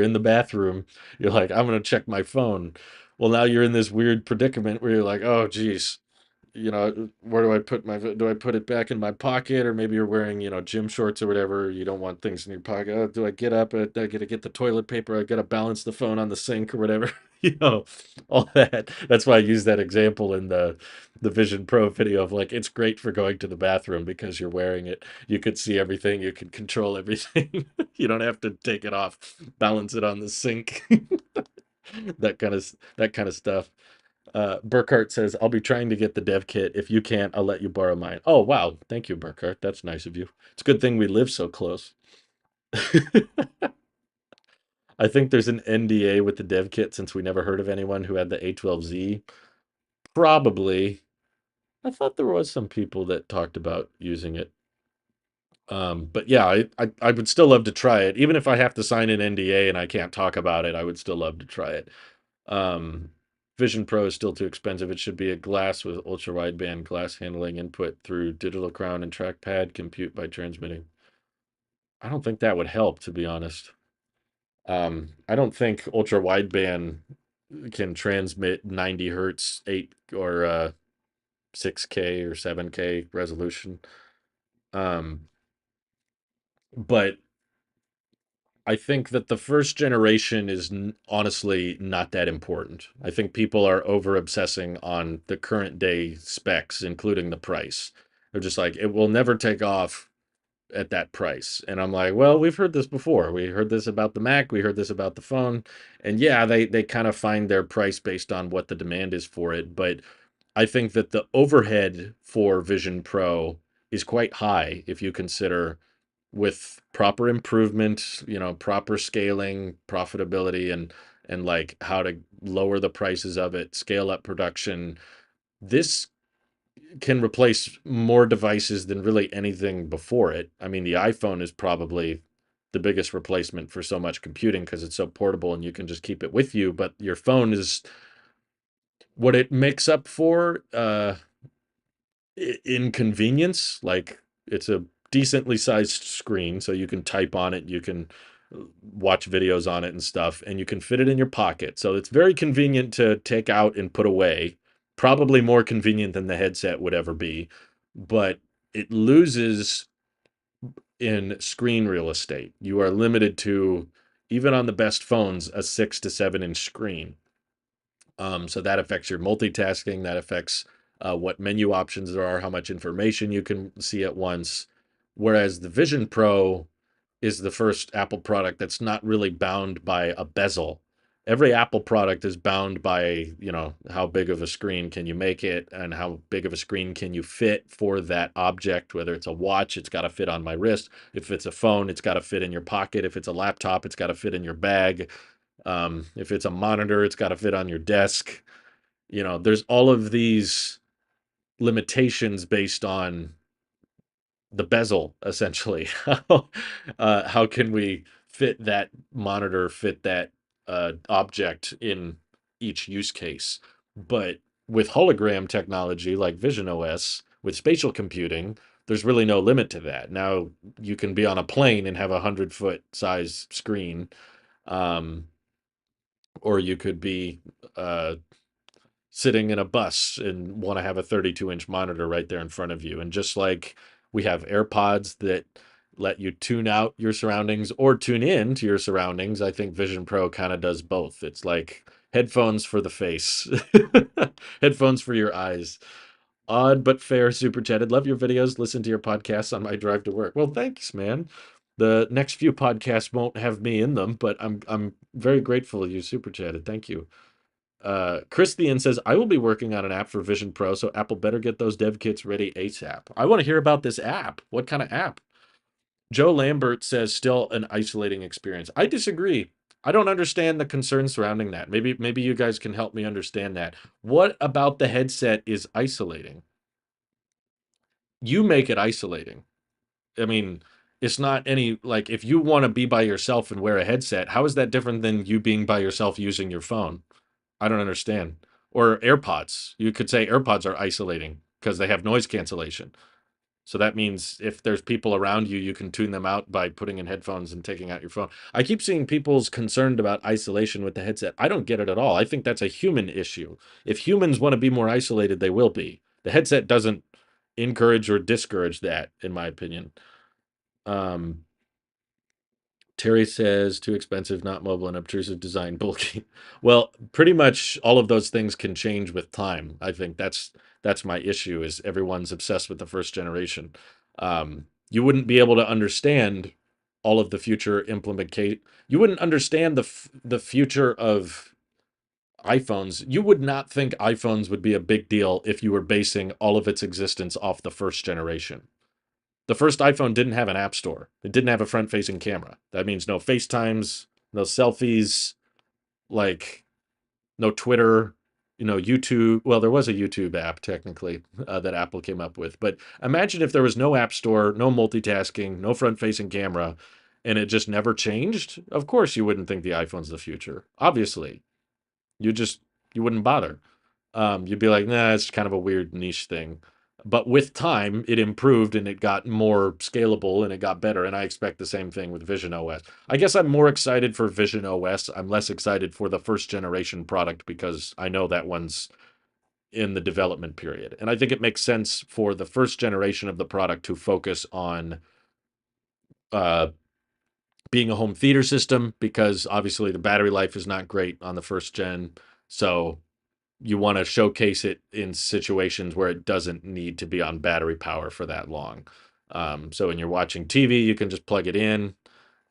Speaker 1: in the bathroom, you're like, I'm gonna check my phone. Well, now you're in this weird predicament where you're like, oh, geez, where do I put do I put it back in my pocket, or maybe you're wearing, gym shorts or whatever. You don't want things in your pocket. Oh, do I get up? I gotta get the toilet paper. I gotta balance the phone on the sink or whatever. All that. That's why I use that example in the Vision Pro video of like, it's great for going to the bathroom because you're wearing it. You could see everything. You can control everything. You don't have to take it off, balance it on the sink. That kind of stuff. Burkhart says, I'll be trying to get the dev kit. If you can't, I'll let you borrow mine. Oh, wow. Thank you, Burkhart. That's nice of you. It's a good thing we live so close. I think there's an NDA with the dev kit since we never heard of anyone who had the A12Z. Probably. I thought there was some people that talked about using it. But yeah, I would still love to try it. Even if I have to sign an NDA and I can't talk about it, I would still love to try it. Um, Vision Pro is still too expensive. It should be a glass with ultra wideband glass handling input through digital crown and trackpad, compute by transmitting. I don't think that would help, to be honest. I don't think ultra wideband can transmit 90 hertz, 8 or 6K or 7K resolution. Um, but I think that the first generation is honestly not that important. I think people are over obsessing on the current day specs, including the price. They're just like, it will never take off at that price. And I'm like, well, we've heard this before. We heard this about the Mac. We heard this about the phone. And yeah, they kind of find their price based on what the demand is for it. But I think that the overhead for Vision Pro is quite high if you consider with proper improvement, proper scaling, profitability, and like how to lower the prices of it, scale up production. This can replace more devices than really anything before it. I mean, the iPhone is probably the biggest replacement for so much computing because it's so portable and you can just keep it with you, but your phone is what it makes up for inconvenience. Like, it's a decently sized screen, so you can type on it, you can watch videos on it and stuff, and you can fit it in your pocket. So it's very convenient to take out and put away. Probably more convenient than the headset would ever be, but it loses in screen real estate. You are limited to, even on the best phones, a 6 to 7 inch screen. So that affects your multitasking. That affects what menu options there are, how much information you can see at once. Whereas the Vision Pro is the first Apple product that's not really bound by a bezel. Every Apple product is bound by, how big of a screen can you make it and how big of a screen can you fit for that object. Whether it's a watch, it's got to fit on my wrist. If it's a phone, it's got to fit in your pocket. If it's a laptop, it's got to fit in your bag. If it's a monitor, it's got to fit on your desk. There's all of these limitations based on the bezel, essentially. How can we fit that monitor, fit that object in each use case? But with hologram technology like Vision OS, with spatial computing, there's really no limit to that. Now you can be on a plane and have 100-foot size screen, um, or you could be sitting in a bus and want to have a 32-inch monitor right there in front of you. And just like we have AirPods that let you tune out your surroundings or tune in to your surroundings, I think Vision Pro kind of does both. It's like headphones for the face, headphones for your eyes. Odd but fair super chatted. Love your videos. Listen to your podcasts on my drive to work. Well, thanks, man. The next few podcasts won't have me in them, but I'm very grateful you super chatted. Thank you. Christian says, I will be working on an app for Vision Pro, so Apple better get those dev kits ready ASAP. I want to hear about this app. What kind of app? Joe Lambert says, still an isolating experience. I disagree. I don't understand the concern surrounding that. Maybe you guys can help me understand that. What about the headset is isolating? You make it isolating. I mean, it's not any, like, if you want to be by yourself and wear a headset, how is that different than you being by yourself using your phone? I don't understand. Or AirPods. You could say AirPods are isolating because they have noise cancellation. So that means if there's people around you, you can tune them out by putting in headphones and taking out your phone. I keep seeing people's concerned about isolation with the headset. I don't get it at all. I think that's a human issue. If humans want to be more isolated, they will be. The headset doesn't encourage or discourage that, in my opinion. Um, Terry says too expensive, not mobile, and obtrusive design, bulky. Well, pretty much all of those things can change with time. I think that's my issue is everyone's obsessed with the first generation. You wouldn't be able to understand all of the future implementation. You wouldn't understand the future of iPhones. You would not think iPhones would be a big deal if you were basing all of its existence off the first generation. The first iPhone didn't have an app store. It didn't have a front-facing camera. That means no FaceTimes, no selfies, like no Twitter, YouTube. Well, there was a YouTube app technically that Apple came up with, but imagine if there was no app store, no multitasking, no front-facing camera, and it just never changed. Of course, you wouldn't think the iPhone's the future. Obviously, you just you wouldn't bother. You'd be like, nah, it's kind of a weird niche thing. But with time, it improved and it got more scalable and it got better. And I expect the same thing with Vision OS. I guess I'm more excited for Vision OS. I'm less excited for the first generation product because I know that one's in the development period. And I think it makes sense for the first generation of the product to focus on uh, being a home theater system because obviously the battery life is not great on the first gen. So you want to showcase it in situations where it doesn't need to be on battery power for that long. So when you're watching TV, you can just plug it in.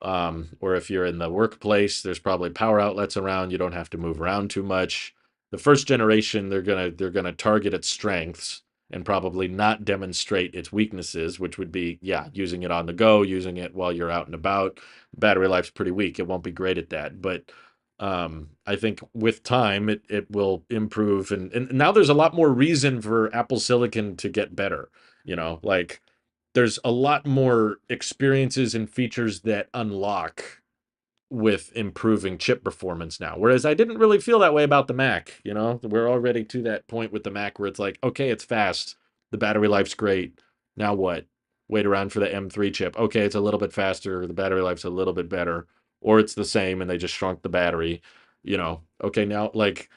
Speaker 1: Or if you're in the workplace, there's probably power outlets around. You don't have to move around too much. The first generation, they're gonna target its strengths and probably not demonstrate its weaknesses, which would be, yeah, using it on the go, using it while you're out and about. Battery life's pretty weak. It won't be great at that. But I think with time it will improve and now there's a lot more reason for Apple Silicon to get better. Like there's a lot more experiences and features that unlock with improving chip performance now. Whereas I didn't really feel that way about the Mac. We're already to that point with the Mac where it's like, okay, it's fast. The battery life's great. Now what? Wait around for the M3 chip. Okay, it's a little bit faster. The battery life's a little bit better. Or it's the same and they just shrunk the battery. Okay, now like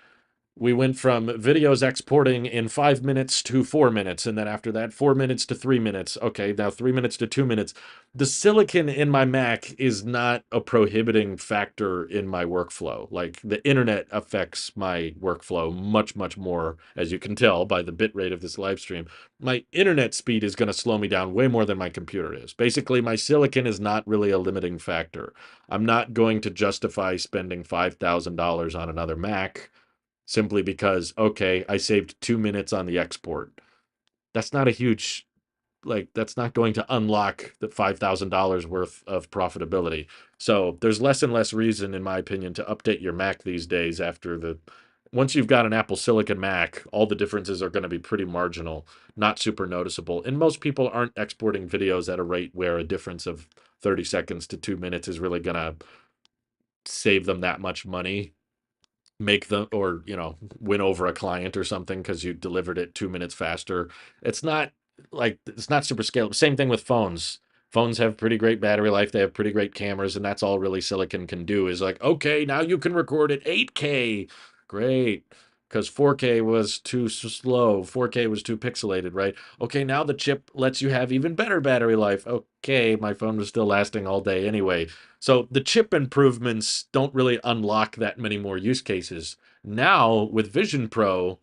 Speaker 1: we went from videos exporting in 5 minutes to 4 minutes, and then after that, 4 minutes to 3 minutes. Okay, now 3 minutes to 2 minutes. The silicon in my Mac is not a prohibiting factor in my workflow. Like the internet affects my workflow much, much more, as you can tell by the bit rate of this live stream. My internet speed is going to slow me down way more than my computer is. Basically, my silicon is not really a limiting factor. I'm not going to justify spending $5,000 on another Mac simply because, okay, I saved 2 minutes on the export. That's not a huge, like, that's not going to unlock the $5,000 worth of profitability. So there's less and less reason, in my opinion, to update your Mac these days once you've got an Apple Silicon Mac, all the differences are going to be pretty marginal, not super noticeable. And most people aren't exporting videos at a rate where a difference of 30 seconds to 2 minutes is really going to save them that much money, make them, or win over a client or something because you delivered it 2 minutes faster. It's not super scalable. Same thing with phones have pretty great battery life, they have pretty great cameras, and that's all really silicon can do is like, okay, now you can record at 8K. Great, because 4K was too slow, 4K was too pixelated, right? Okay, now the chip lets you have even better battery life. Okay, my phone was still lasting all day anyway. So the chip improvements don't really unlock that many more use cases. Now with Vision Pro,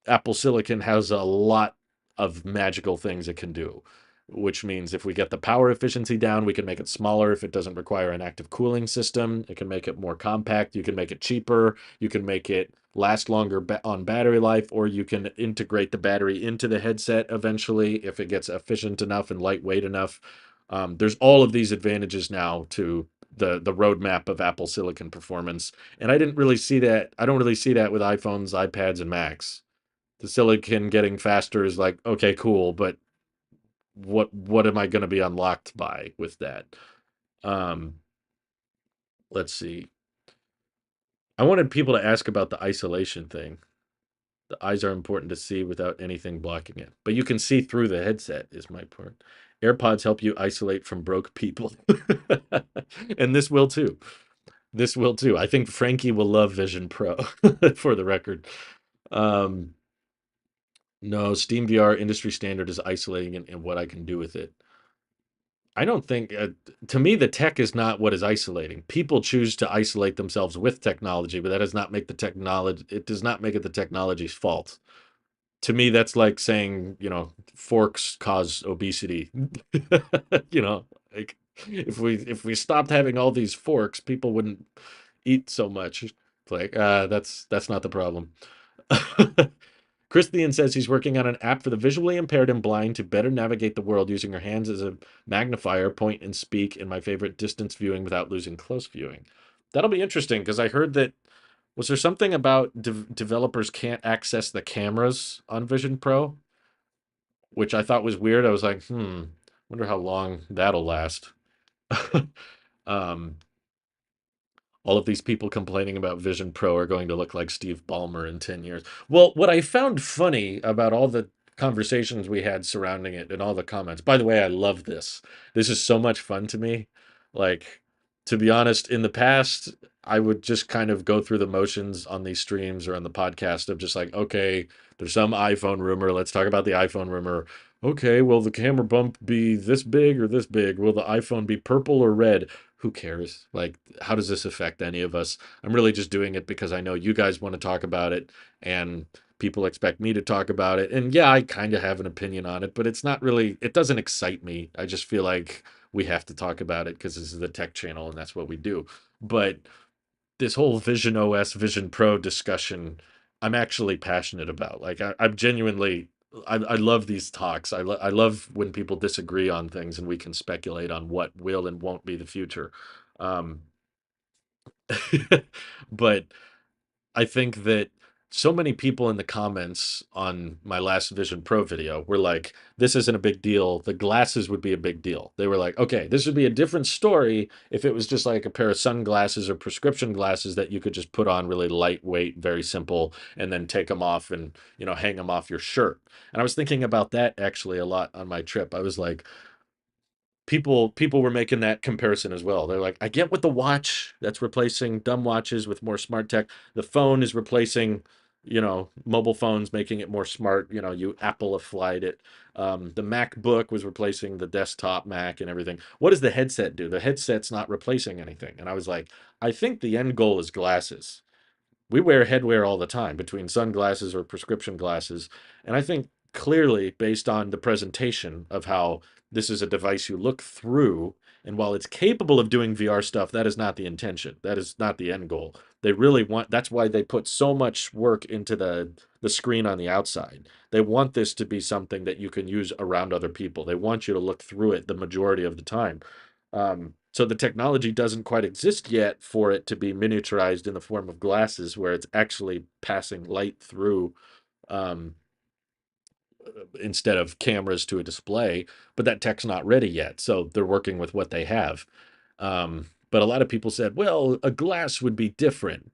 Speaker 1: Apple Silicon has a lot of magical things it can do, which means if we get the power efficiency down, we can make it smaller if it doesn't require an active cooling system. It can make it more compact. You can make it cheaper. You can make it last longer on battery life, or you can integrate the battery into the headset eventually if it gets efficient enough and lightweight enough. There's all of these advantages now to the roadmap of Apple Silicon performance, and I didn't really see that. I don't really see that with iPhones, iPads, and Macs. The silicon getting faster is like, okay, cool, but what am I going to be unlocked by with that? Um, let's see. I wanted people to ask about the isolation thing. The eyes are important to see without anything blocking it, but you can see through the headset. Is my point. AirPods help you isolate from broke people, and this will too. This will too. I think Frankie will love Vision Pro, for the record. Um, No, Steam VR industry standard is isolating and what I can do with it. I don't think, to me, the tech is not what is isolating. People choose to isolate themselves with technology, but that does not make the technology, it does not make it the technology's fault. To me, that's like saying, forks cause obesity. You know, like if we stopped having all these forks, people wouldn't eat so much. It's like, that's not the problem. Christian says he's working on an app for the visually impaired and blind to better navigate the world using her hands as a magnifier, point and speak, and my favorite, distance viewing without losing close viewing. That'll be interesting because I heard that was there something about developers can't access the cameras on Vision Pro, which I thought was weird. I was like, wonder how long that'll last. um, all of these people complaining about Vision Pro are going to look like Steve Ballmer in 10 years. Well, what I found funny about all the conversations we had surrounding it and all the comments, by the way, I love this. This is so much fun to me. Like, to be honest, in the past, I would just kind of go through the motions on these streams or on the podcast of just like, okay, there's some iPhone rumor. Let's talk about the iPhone rumor. Okay, will the camera bump be this big or this big? Will the iPhone be purple or red? Who cares? Like, how does this affect any of us? I'm really just doing it because I know you guys want to talk about it and people expect me to talk about it. And yeah, I kind of have an opinion on it, but it's not really, it doesn't excite me. I just feel like we have to talk about it because this is the tech channel and that's what we do. But this whole Vision OS, Vision Pro discussion, I'm actually passionate about. Like, I'm genuinely, I love these talks. I love when people disagree on things and we can speculate on what will and won't be the future. Um, but I think that so many people in the comments on my last Vision Pro video were like, this isn't a big deal. The glasses would be a big deal. They were like, okay, this would be a different story if it was just like a pair of sunglasses or prescription glasses that you could just put on really lightweight, very simple, and then take them off and, hang them off your shirt. And I was thinking about that actually a lot on my trip. I was like, people were making that comparison as well. They're like, I get with the watch that's replacing dumb watches with more smart tech. The phone is replacing, mobile phones, making it more smart. You Apple applied it. The MacBook was replacing the desktop Mac and everything. What does the headset do? The headset's not replacing anything. And I was like, I think the end goal is glasses. We wear headwear all the time between sunglasses or prescription glasses. And I think clearly, based on the presentation of how this is a device you look through, and while it's capable of doing VR stuff, that is not the intention. That is not the end goal. They really want, that's why they put so much work into the screen on the outside. They want this to be something that you can use around other people. They want you to look through it the majority of the time. So the technology doesn't quite exist yet for it to be miniaturized in the form of glasses, where it's actually passing light through um, instead of cameras to a display. But that tech's not ready yet, so they're working with what they have. But a lot of people said, well, a glass would be different.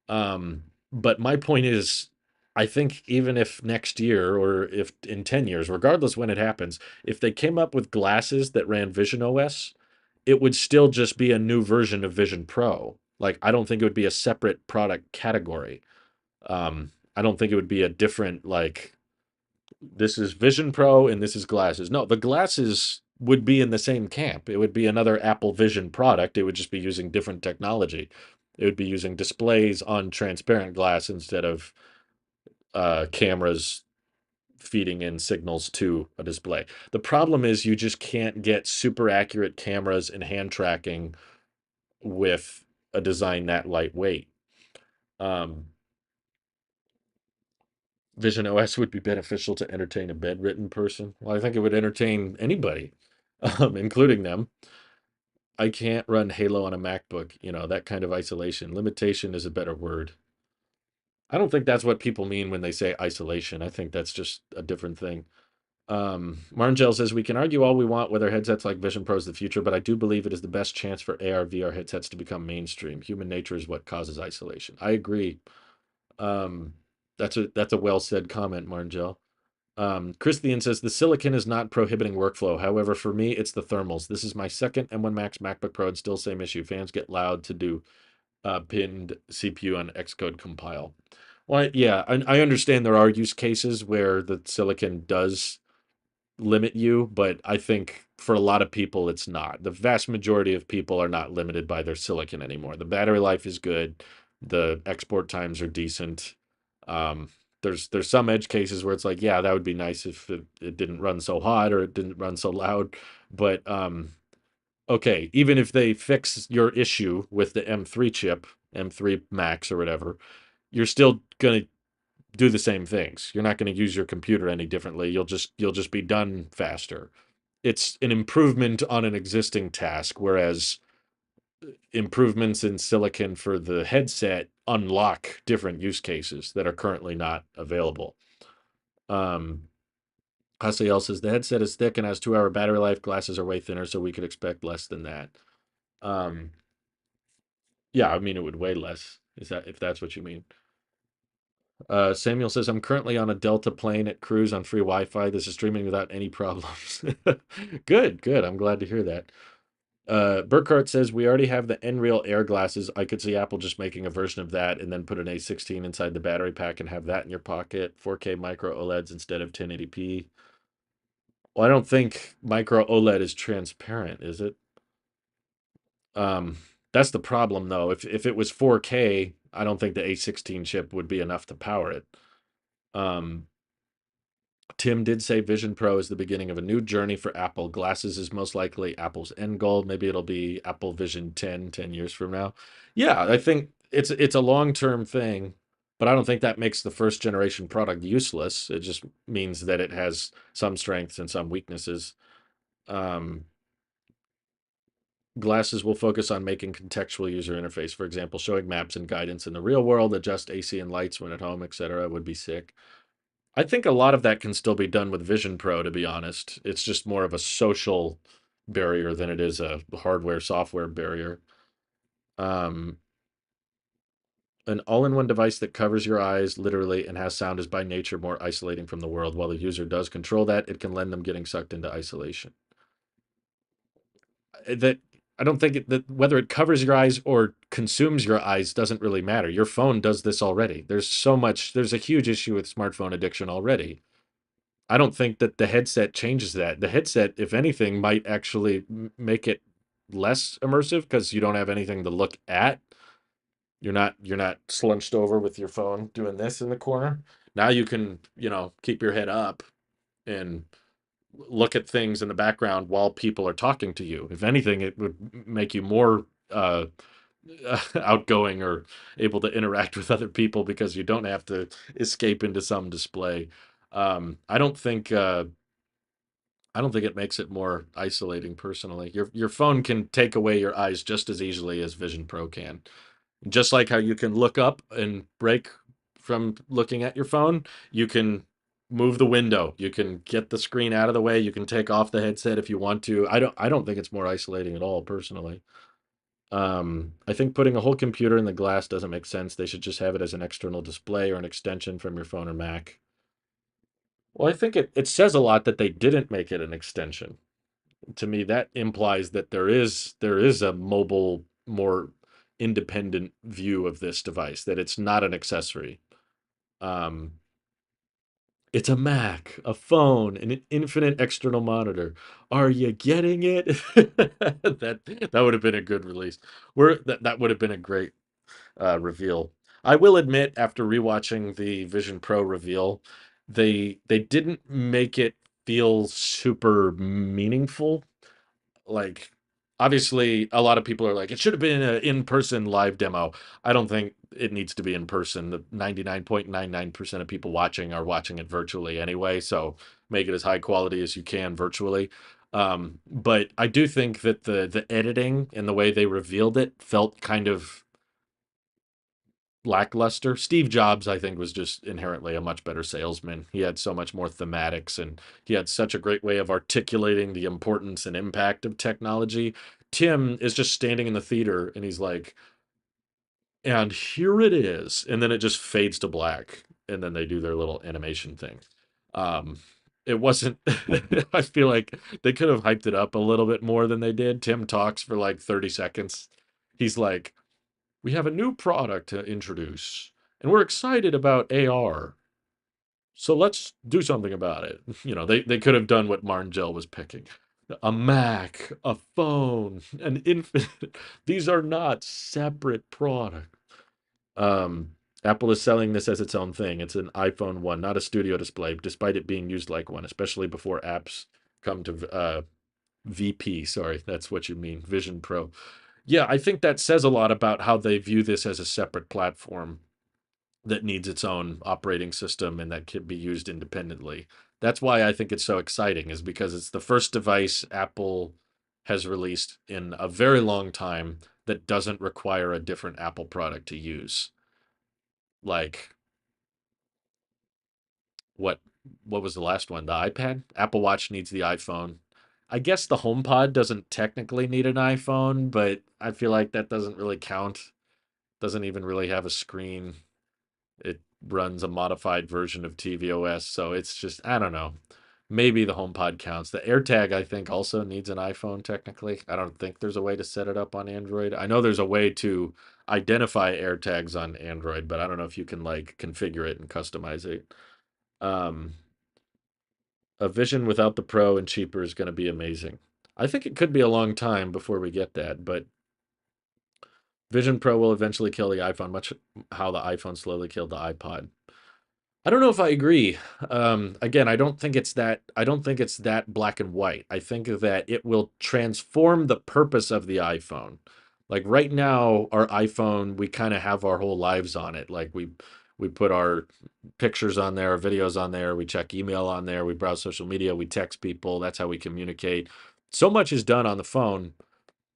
Speaker 1: But my point is, I think even if next year or if in 10 years, regardless when it happens, if they came up with glasses that ran Vision OS, it would still just be a new version of Vision Pro. Like, I don't think it would be a separate product category. I don't think it would be a different, like, this is Vision Pro and this is glasses. No, the glasses would be in the same camp. It would be another Apple Vision product. It would just be using different technology. It would be using displays on transparent glass instead of cameras feeding in signals to a display. The problem is you just can't get super accurate cameras and hand tracking with a design that lightweight. Um, Vision OS would be beneficial to entertain a bedridden person. Well, I think it would entertain anybody, including them. I can't run Halo on a MacBook. That kind of isolation. Limitation is a better word. I don't think that's what people mean when they say isolation. I think that's just a different thing. Marngel says we can argue all we want whether headsets like Vision Pro is the future, but I do believe it is the best chance for AR VR headsets to become mainstream. Human nature is what causes isolation. I agree. Um, that's a well said comment, Marngel. Christian says the silicon is not prohibiting workflow. However, for me, it's the thermals. This is my second M1 Max MacBook Pro, and still same issue. Fans get loud to do pinned CPU and Xcode compile. Well, yeah, I understand there are use cases where the silicon does limit you, but I think for a lot of people it's not. The vast majority of people are not limited by their silicon anymore. The battery life is good, the export times are decent. Um, there's some edge cases where it's like, yeah, that would be nice if it didn't run so hot or it didn't run so loud. But okay, even if they fix your issue with the M3 chip, M3 Max or whatever, you're still gonna do the same things. You're not going to use your computer any differently. You'll just be done faster. It's an improvement on an existing task, whereas improvements in silicon for the headset unlock different use cases that are currently not available. Um, Hasael says the headset is thick and has 2 hour battery life. Glasses are way thinner, so we could expect less than that. Um, yeah, I mean it would weigh less. Is that if that's what you mean? Samuel says, I'm currently on a Delta plane at cruise on free Wi-Fi. This is streaming without any problems. Good, good. I'm glad to hear that. Burkhart says, we already have the Nreal Air glasses. I could see Apple just making a version of that and then put an A16 inside the battery pack and have that in your pocket. 4K micro OLEDs instead of 1080p. Well, I don't think micro OLED is transparent, is it? Um, that's the problem, though. If it was 4K, I don't think the A16 chip would be enough to power it. Um, Tim did say Vision Pro is the beginning of a new journey for Apple. Glasses is most likely Apple's end goal. Maybe it'll be Apple Vision 10 years from now. Yeah, I think it's a long-term thing, but I don't think that makes the first generation product useless. It just means that it has some strengths and some weaknesses. Um, Glasses will focus on making contextual user interface. For example, showing maps and guidance in the real world, adjust AC and lights when at home, etc. would be sick. I think a lot of that can still be done with Vision Pro, to be honest. It's just more of a social barrier than it is a hardware software barrier. Um, an all-in-one device that covers your eyes literally and has sound is by nature more isolating from the world. While the user does control that, it can lend them getting sucked into isolation. That I don't think that whether it covers your eyes or consumes your eyes doesn't really matter. Your phone does this already. There's a huge issue with smartphone addiction already. I don't think that the headset changes that. The headset, if anything, might actually make it less immersive because you don't have anything to look at. You're not slunched over with your phone doing this in the corner. Now you can, keep your head up and look at things in the background while people are talking to you. If anything, it would make you more outgoing or able to interact with other people because you don't have to escape into some display. I don't think it makes it more isolating personally. Your phone can take away your eyes just as easily as Vision Pro can. Just like how you can look up and break from looking at your phone, you can move the window. You can get the screen out of the way. You can take off the headset if you want to. I don't think it's more isolating at all personally. I think putting a whole computer in the glass doesn't make sense. They should just have it as an external display or an extension from your phone or Mac. Well, I think it says a lot that they didn't make it an extension. To me, that implies that there is a mobile, more independent view of this device, that it's not an accessory. Um, it's a Mac, a phone, and an infinite external monitor. Are you getting it? That would have been a good release. That would have been a great reveal. I will admit, after rewatching the Vision Pro reveal, they didn't make it feel super meaningful. Like, obviously a lot of people are like, it should have been an in-person live demo. I don't think it needs to be in person. The 99.99% of people watching are watching it virtually anyway, so make it as high quality as you can virtually. But I do think that the editing and the way they revealed it felt kind of lackluster. Steve Jobs, I think, was just inherently a much better salesman. He had so much more thematics and he had such a great way of articulating the importance and impact of technology. Tim is just standing in the theater and he's like, and here it is. And then it just fades to black. And then they do their little animation thing. Um, it wasn't, I feel like they could have hyped it up a little bit more than they did. Tim talks for like 30 seconds. He's like, we have a new product to introduce. and we're excited about AR. So let's do something about it. They could have done what Marngel was picking. A Mac, a phone, an Infinite. These are not separate products. Um, Apple is selling this as its own thing. It's an iPhone 1, not a studio display, despite it being used like one, especially before apps come to VP. Sorry, that's what you mean, Vision Pro. Yeah, I think that says a lot about how they view this as a separate platform that needs its own operating system and that can be used independently. That's why I think it's so exciting, is because it's the first device Apple has released in a very long time that doesn't require a different Apple product to use. Like what what was the last one? The iPad? Apple Watch needs the iPhone. I guess the HomePod doesn't technically need an iPhone, but I feel like that doesn't really count. Doesn't even really have a screen. It runs a modified version of tvOS, so it's just, I don't know. Maybe the HomePod counts. The AirTag, I think, also needs an iPhone technically. I don't think there's a way to set it up on Android. I know there's a way to identify AirTags on Android, but I don't know if you can like configure it and customize it. Um, a Vision without the Pro and cheaper is going to be amazing. I think it could be a long time before we get that, but Vision Pro will eventually kill the iPhone, much how the iPhone slowly killed the iPod. I don't know if I agree. Again, I don't think it's that black and white. I think that it will transform the purpose of the iPhone. Like right now, our iPhone, we kind of have our whole lives on it. Like we put our pictures on there, our videos on there, we check email on there, we browse social media, we text people. That's how we communicate. So much is done on the phone,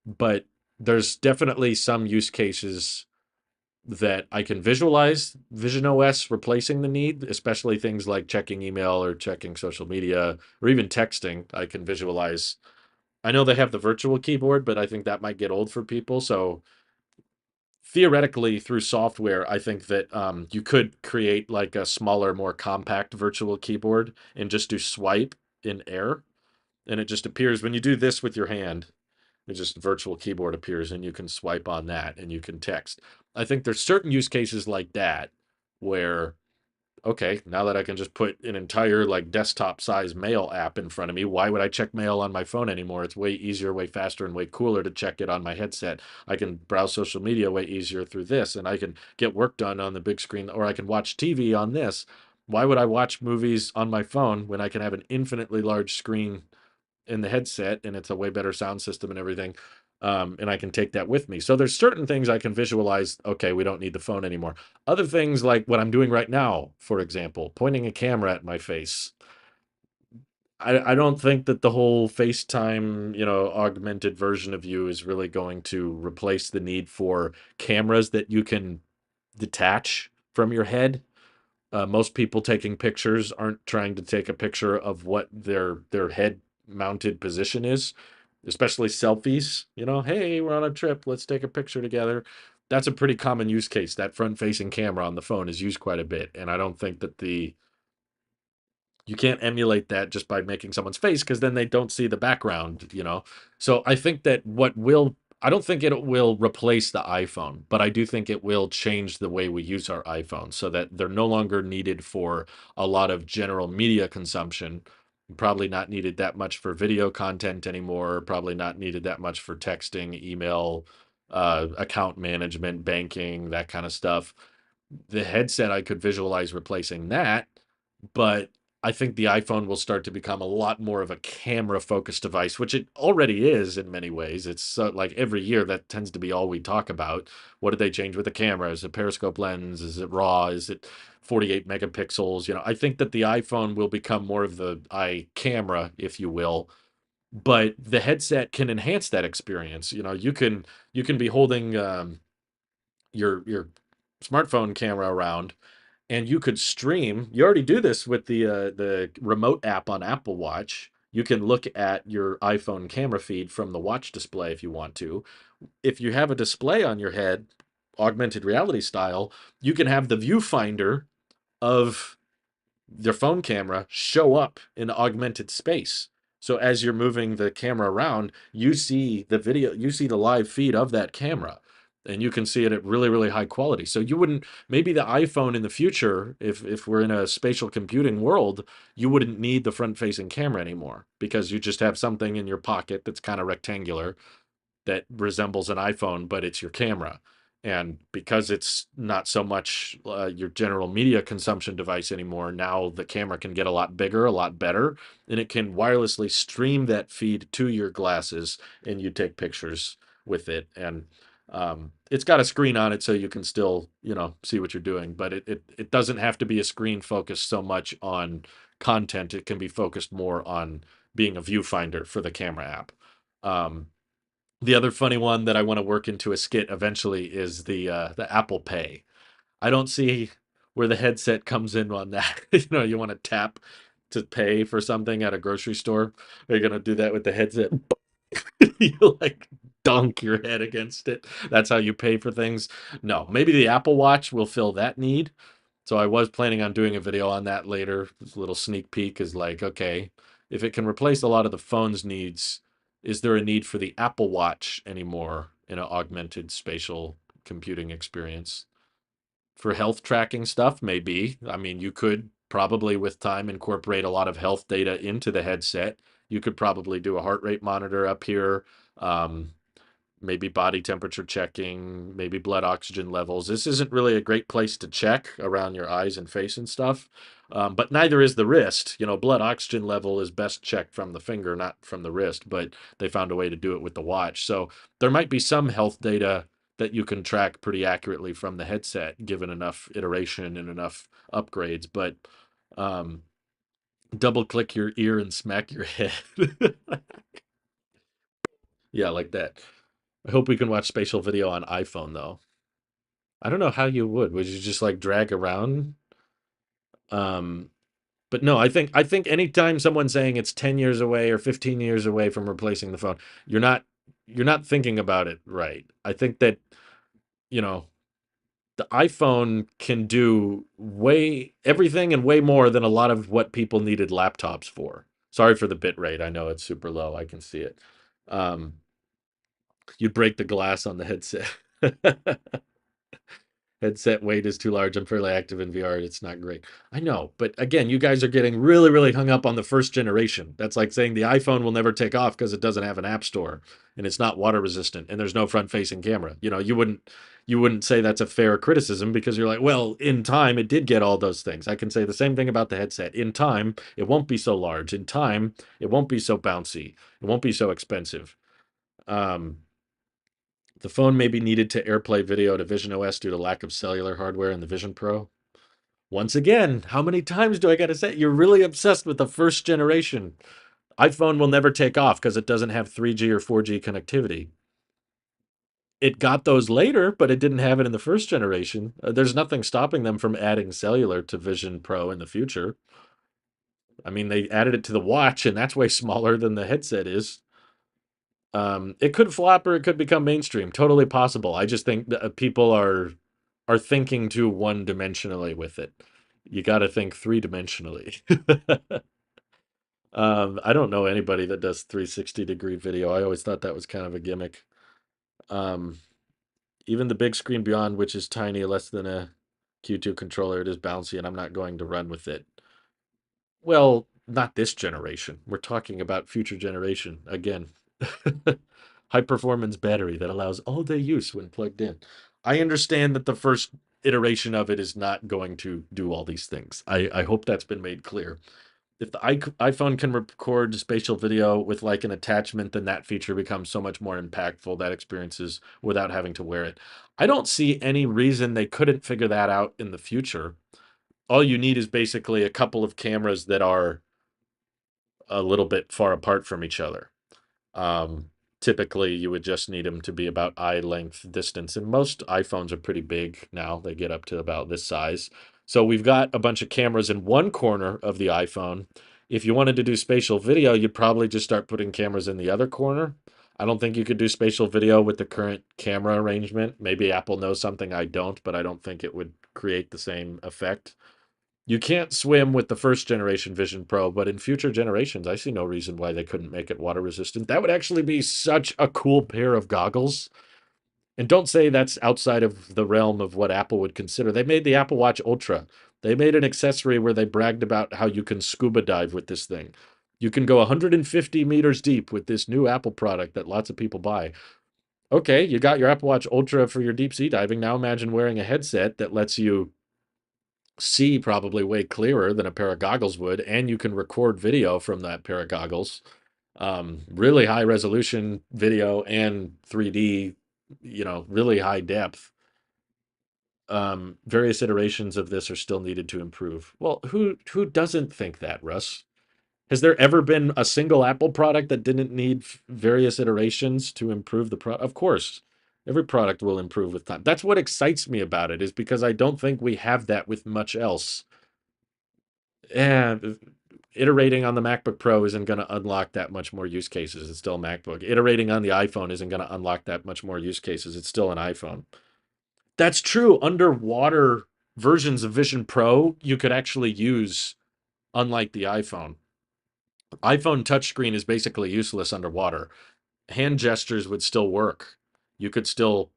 Speaker 1: but there's definitely some use cases that I can visualize Vision OS replacing the need, especially things like checking email or checking social media or even texting. I can visualize. I know they have the virtual keyboard, but I think that might get old for people. So theoretically, through software, I think that you could create like a smaller, more compact virtual keyboard and just do swipe in Air, and it just appears when you do this with your hand. It just virtual keyboard appears and you can swipe on that and you can text. I think there's certain use cases like that where, okay, now that I can just put an entire like desktop size mail app in front of me, why would I check mail on my phone anymore? It's way easier, way faster, and way cooler to check it on my headset. I can browse social media way easier through this, and I can get work done on the big screen, or I can watch TV on this. Why would I watch movies on my phone when I can have an infinitely large screen in the headset and it's a way better sound system and everything, and I can take that with me? So there's certain things I can visualize, okay, we don't need the phone anymore. Other things like what I'm doing right now, for example, pointing a camera at my face. I don't think that the whole FaceTime, augmented version of you is really going to replace the need for cameras that you can detach from your head. Most people taking pictures aren't trying to take a picture of what their head mounted position is, especially selfies. Hey, we're on a trip, let's take a picture together. That's a pretty common use case. That front facing camera on the phone is used quite a bit, and I don't think that the you can't emulate that just by making someone's face, because then they don't see the background. So I think that I don't think it will replace the iPhone, but I do think it will change the way we use our iPhones so that they're no longer needed for a lot of general media consumption. Probably not needed that much for video content anymore, probably not needed that much for texting, email, account management, banking, that kind of stuff. The headset, I could visualize replacing that, but I think the iPhone will start to become a lot more of a camera focused device, which it already is in many ways. It's like every year that tends to be all we talk about. What did they change with the camera? Is it periscope lens? Is it RAW? Is it 48 megapixels? I think that the iPhone will become more of the eye camera, if you will, but the headset can enhance that experience. You can be holding your smartphone camera around, and you could stream. You already do this with the remote app on Apple Watch. You can look at your iPhone camera feed from the watch display if you want to. If you have a display on your head, augmented reality style, you can have the viewfinder of their phone camera show up in augmented space. So as you're moving the camera around, you see the video, you see the live feed of that camera. and you can see it at really, really high quality. So you wouldn't, maybe the iPhone in the future, if we're in a spatial computing world, you wouldn't need the front facing camera anymore because you just have something in your pocket that's kind of rectangular that resembles an iPhone, but it's your camera. And because it's not so much your general media consumption device anymore, now the camera can get a lot bigger, a lot better, and it can wirelessly stream that feed to your glasses, and you take pictures with it. And it's got a screen on it, so you can still, see what you're doing. But it doesn't have to be a screen focused so much on content. It can be focused more on being a viewfinder for the camera app. Um, the other funny one that I want to work into a skit eventually is the Apple Pay. I don't see where the headset comes in on that. You want to tap to pay for something at a grocery store. Are you gonna do that with the headset? You like dunk your head against it. That's how you pay for things. No, maybe the Apple Watch will fill that need. So I was planning on doing a video on that later. This little sneak peek is like, okay, if it can replace a lot of the phone's needs, is there a need for the Apple Watch anymore in an augmented spatial computing experience? For health tracking stuff, maybe. I mean, you could probably with time incorporate a lot of health data into the headset. You could probably do a heart rate monitor up here. Um, Maybe body temperature checking, maybe blood oxygen levels. This isn't really a great place to check around your eyes and face and stuff, but neither is the wrist. Blood oxygen level is best checked from the finger, not from the wrist, but they found a way to do it with the watch. So there might be some health data that you can track pretty accurately from the headset, given enough iteration and enough upgrades. But um, double click your ear and smack your head. Yeah, like that. I hope we can watch spatial video on iPhone though. I don't know how you would. Would you just like drag around? Um, but no, I think anytime someone's saying it's 10 years away or 15 years away from replacing the phone, you're not you're not thinking about it right. I think that, you know, the iPhone can do way everything and way more than a lot of what people needed laptops for. Sorry for the bit rate. I know it's super low. I can see it. Um, you'd break the glass on the headset. Headset weight is too large. I'm fairly active in VR. It's not great. I know, but again, you guys are getting really, really hung up on the first generation. That's like saying the iPhone will never take off because it doesn't have an app store and it's not water resistant and there's no front-facing camera. You wouldn't say that's a fair criticism because you're like, well, in time it did get all those things. I can say the same thing about the headset. In time, it won't be so large. In time, it won't be so bouncy. It won't be so expensive. Um, the phone may be needed to AirPlay video to Vision OS due to lack of cellular hardware in the Vision Pro. Once again, how many times do I got to say? You're really obsessed with the first generation. iPhone will never take off because it doesn't have 3G or 4G connectivity. It got those later, but it didn't have it in the first generation. There's nothing stopping them from adding cellular to Vision Pro in the future. I mean, they added it to the watch, and that's way smaller than the headset is. It could flop or it could become mainstream. Totally possible. I just think that people are thinking too one dimensionally with it. You got to think three dimensionally. I don't know anybody that does 360-degree video. I always thought that was kind of a gimmick. Um, Even the big screen beyond, which is tiny, less than a Q2 controller, it is bouncy, and I'm not going to run with it. Well, not this generation. We're talking about future generation again. High performance battery that allows all day use when plugged in. I understand that the first iteration of it is not going to do all these things. I hope that's been made clear. If the iPhone can record spatial video with like an attachment, then that feature becomes so much more impactful. That experiences without having to wear it. I don't see any reason they couldn't figure that out in the future. All you need is basically a couple of cameras that are a little bit far apart from each other. Um, Typically, you would just need them to be about eye length distance, and most iPhones are pretty big now. They get up to about this size. So we've got a bunch of cameras in one corner of the iPhone. If you wanted to do spatial video, you'd probably just start putting cameras in the other corner. I don't think you could do spatial video with the current camera arrangement. Maybe Apple knows something I don't, but I don't think it would create the same effect. You can't swim with the first generation Vision Pro, but in future generations, I see no reason why they couldn't make it water resistant. That would actually be such a cool pair of goggles. And don't say that's outside of the realm of what Apple would consider. They made the Apple Watch Ultra. They made an accessory where they bragged about how you can scuba dive with this thing. You can go 150 meters deep with this new Apple product that lots of people buy. Okay, you got your Apple Watch Ultra for your deep sea diving. Now imagine wearing a headset that lets you see probably way clearer than a pair of goggles would, and you can record video from that pair of goggles. Really high resolution video and 3D, really high depth. Various iterations of this are still needed to improve. Well, who doesn't think that, Russ? Has there ever been a single Apple product that didn't need various iterations to improve the product? Of course, every product will improve with time. That's what excites me about it, is because I don't think we have that with much else. And iterating on the MacBook Pro isn't going to unlock that much more use cases. It's still a MacBook. Iterating on the iPhone isn't going to unlock that much more use cases. It's still an iPhone. That's true. Underwater versions of Vision Pro, you could actually use, unlike the iPhone. iPhone touchscreen is basically useless underwater. Hand gestures would still work. You could still,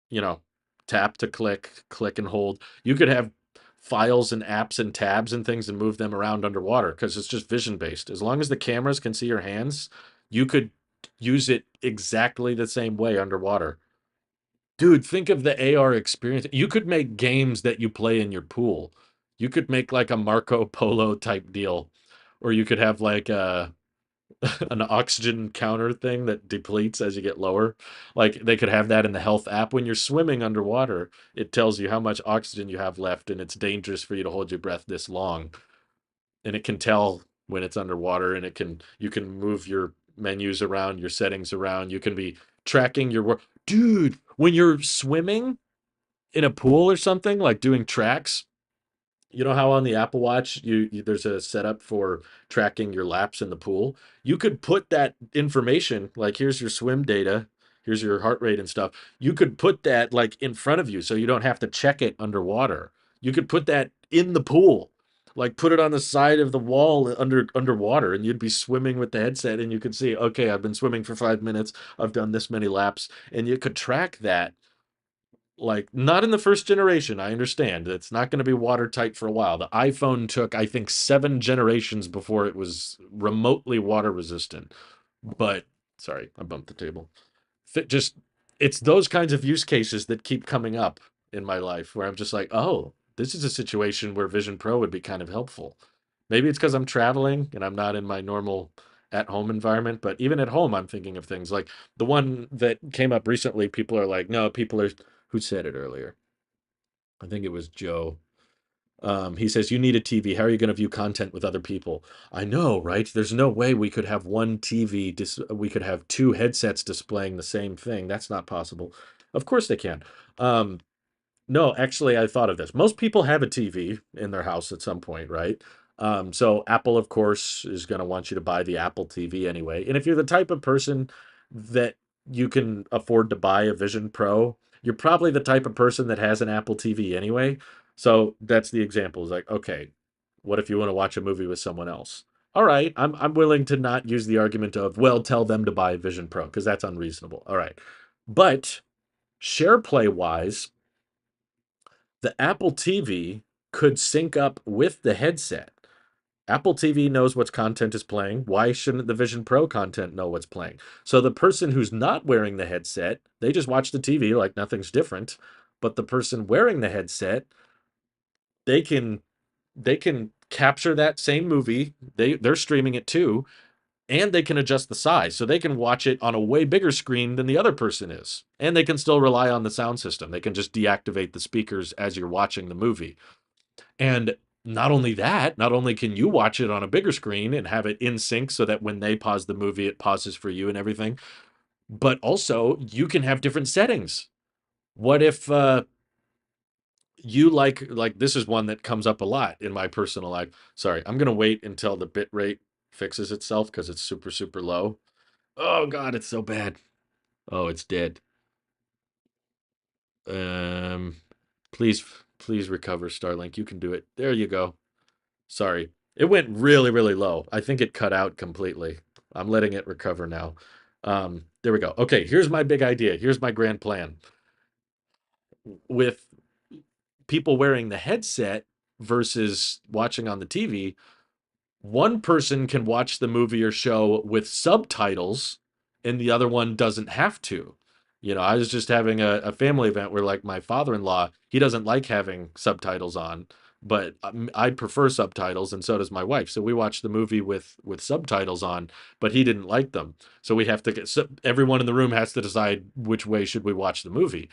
Speaker 1: you know, tap to click, click and hold. You could have files and apps and tabs and things and move them around underwater because it's just vision based. As long as the cameras can see your hands, you could use it exactly the same way underwater. Dude, think of the AR experience. You could make games that you play in your pool. You could make like a Marco Polo type deal, or you could have like an oxygen counter thing that depletes as you get lower. Like they could have that in the health app. When you're swimming underwater, it tells you how much oxygen you have left, and it's dangerous for you to hold your breath this long. And it can tell when it's underwater, and you can move your menus around, your settings around. You can be tracking your work. Dude, when you're swimming in a pool or something, like doing tracks, you know how on the Apple Watch there's a setup for tracking your laps in the pool? You could put that information, like here's your swim data, here's your heart rate and stuff. You could put that like in front of you so you don't have to check it underwater. You could put that in the pool. Like put it on the side of the wall underwater, and you'd be swimming with the headset, and you could see, okay, I've been swimming for 5 minutes, I've done this many laps, and you could track that. Like, not in the first generation, I understand. It's not going to be watertight for a while. The iPhone took, I think, 7 generations before it was remotely water resistant. But, sorry, I bumped the table. Just, it's those kinds of use cases that keep coming up in my life where I'm just like, oh, this is a situation where Vision Pro would be kind of helpful. Maybe it's because I'm traveling and I'm not in my normal at home environment, but even at home, I'm thinking of things like the one that came up recently. People are like, no, people are, who said it earlier? I think it was Joe. He says, you need a TV. How are you going to view content with other people? I know, right? There's no way we could have one TV, we could have two headsets displaying the same thing. That's not possible. Of course they can. Um, no, actually, I thought of this. Most people have a TV in their house at some point, right? So Apple, of course, is going to want you to buy the Apple TV anyway. And if you're the type of person that you can afford to buy a Vision Pro, you're probably the type of person that has an Apple TV anyway. So that's the example. Is like, okay, what if you want to watch a movie with someone else? All right, I'm willing to not use the argument of, well, tell them to buy a Vision Pro because that's unreasonable. All right. But share play wise, the Apple TV could sync up with the headset. Apple TV knows what content is playing. Why shouldn't the Vision Pro content know what's playing? So the person who's not wearing the headset, they just watch the TV like nothing's different. But the person wearing the headset, they can they can capture that same movie. They're streaming it too, and they can adjust the size. So they can watch it on a way bigger screen than the other person is. And they can still rely on the sound system. They can just deactivate the speakers as you're watching the movie. And not only that, not only can you watch it on a bigger screen and have it in sync so that when they pause the movie, it pauses for you and everything, but also you can have different settings. What if you like this is one that comes up a lot in my personal life. Sorry, I'm gonna wait until the bit rate fixes itself because it's super, super low. Oh God, it's so bad. Oh, it's dead. Um, please, please recover, Starlink. You can do it. There you go. Sorry. It went really, really low. I think it cut out completely. I'm letting it recover now. There we go. Okay, here's my big idea. Here's my grand plan. With people wearing the headset versus watching on the TV, one person can watch the movie or show with subtitles and the other one doesn't have to. I was just having a family event where, like, my father-in-law, he doesn't like having subtitles on, but I prefer subtitles, and so does my wife. So we watched the movie with subtitles on, but he didn't like them. So we have to get, so everyone in the room has to decide which way should we watch the movie.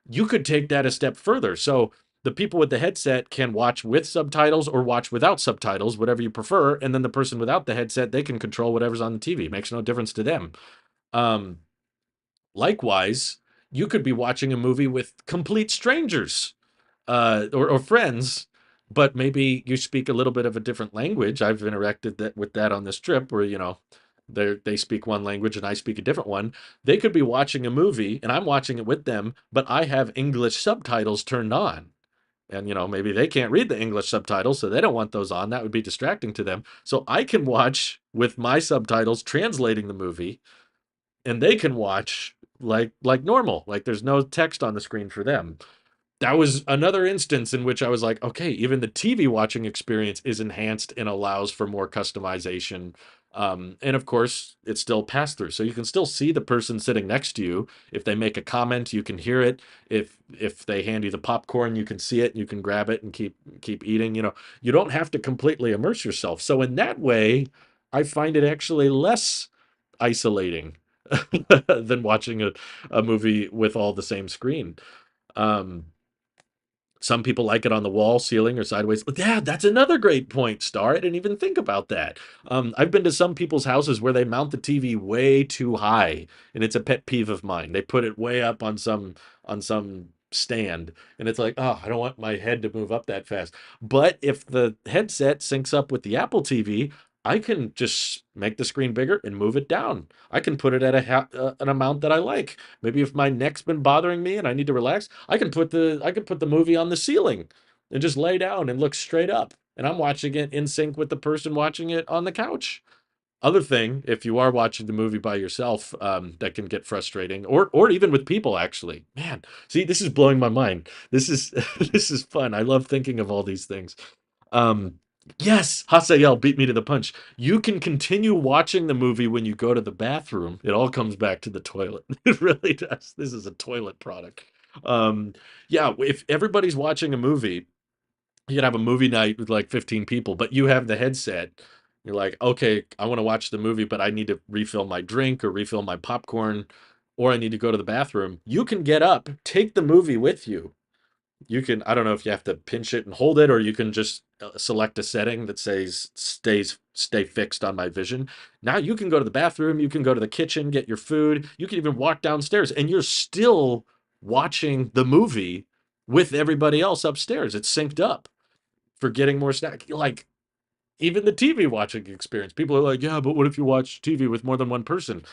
Speaker 1: You could take that a step further. So the people with the headset can watch with subtitles or watch without subtitles, whatever you prefer. And then the person without the headset, they can control whatever's on the TV. It makes no difference to them. Um, Likewise, you could be watching a movie with complete strangers, or friends, but maybe you speak a little bit of a different language. I've interacted with that on this trip where, they speak one language and I speak a different one. They could be watching a movie and I'm watching it with them, but I have English subtitles turned on. And, maybe they can't read the English subtitles, so they don't want those on. That would be distracting to them. So I can watch with my subtitles translating the movie, and they can watch like normal, like there's no text on the screen for them. That was another instance in which I was like, okay, even the TV watching experience is enhanced and allows for more customization. And of course, it's still pass through, so you can still see the person sitting next to you. If they make a comment, you can hear it. If they hand you the popcorn, you can see it. You can grab it and keep eating. You don't have to completely immerse yourself. So in that way, I find it actually less isolating than watching a movie with all the same screen. Um, some people like it on the wall, ceiling, or sideways. Yeah, that's another great point, Star. I didn't even think about that. I've been to some people's houses where they mount the TV way too high, and it's a pet peeve of mine. They put it way up on some stand, and it's like, oh, I don't want my head to move up that fast. But if the headset syncs up with the Apple TV, I can just make the screen bigger and move it down. I can put it at an amount that I like. Maybe if my neck's been bothering me and I need to relax, I can put the movie on the ceiling and just lay down and look straight up. And I'm watching it in sync with the person watching it on the couch. Other thing, if you are watching the movie by yourself, that can get frustrating, or even with people. Actually, man, see, this is blowing my mind. This is this is fun. I love thinking of all these things. Um, yes, Hasael beat me to the punch. You can continue watching the movie when you go to the bathroom. It all comes back to the toilet. It really does. This is a toilet product. Um, yeah, if everybody's watching a movie, you could have a movie night with like 15 people, but you have the headset. You're like, okay, I want to watch the movie, but I need to refill my drink or refill my popcorn, or I need to go to the bathroom. You can get up, take the movie with you. I don't know if you have to pinch it and hold it, or you can just select a setting that says stay fixed on my vision. Now you can go to the bathroom, you can go to the kitchen, get your food, you can even walk downstairs, and you're still watching the movie with everybody else upstairs. It's synced up for getting more snack. Like, even the TV watching experience. People are like, yeah, but what if you watch TV with more than one person?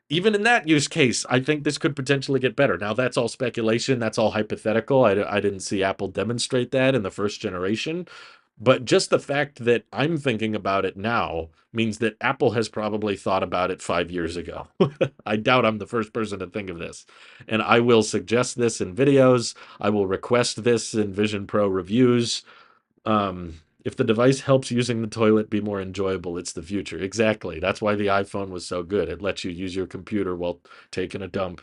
Speaker 1: Even in that use case, I think this could potentially get better. Now, that's all speculation. That's all hypothetical. I didn't see Apple demonstrate that in the first generation. But just the fact that I'm thinking about it now means that Apple has probably thought about it 5 years ago. I doubt I'm the first person to think of this. And I will suggest this in videos. I will request this in Vision Pro reviews. If the device helps using the toilet be more enjoyable, it's the future. Exactly. That's why the iPhone was so good. It lets you use your computer while taking a dump.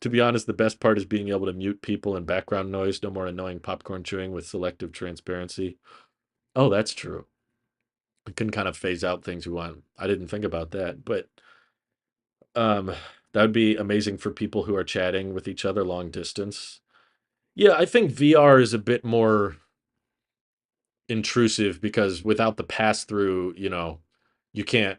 Speaker 1: To be honest, the best part is being able to mute people and background noise. No more annoying popcorn chewing with selective transparency. Oh, that's true. We can kind of phase out things we want. I didn't think about that, but um, that would be amazing for people who are chatting with each other long distance. Yeah, I think VR is a bit more intrusive because without the pass through, you can't,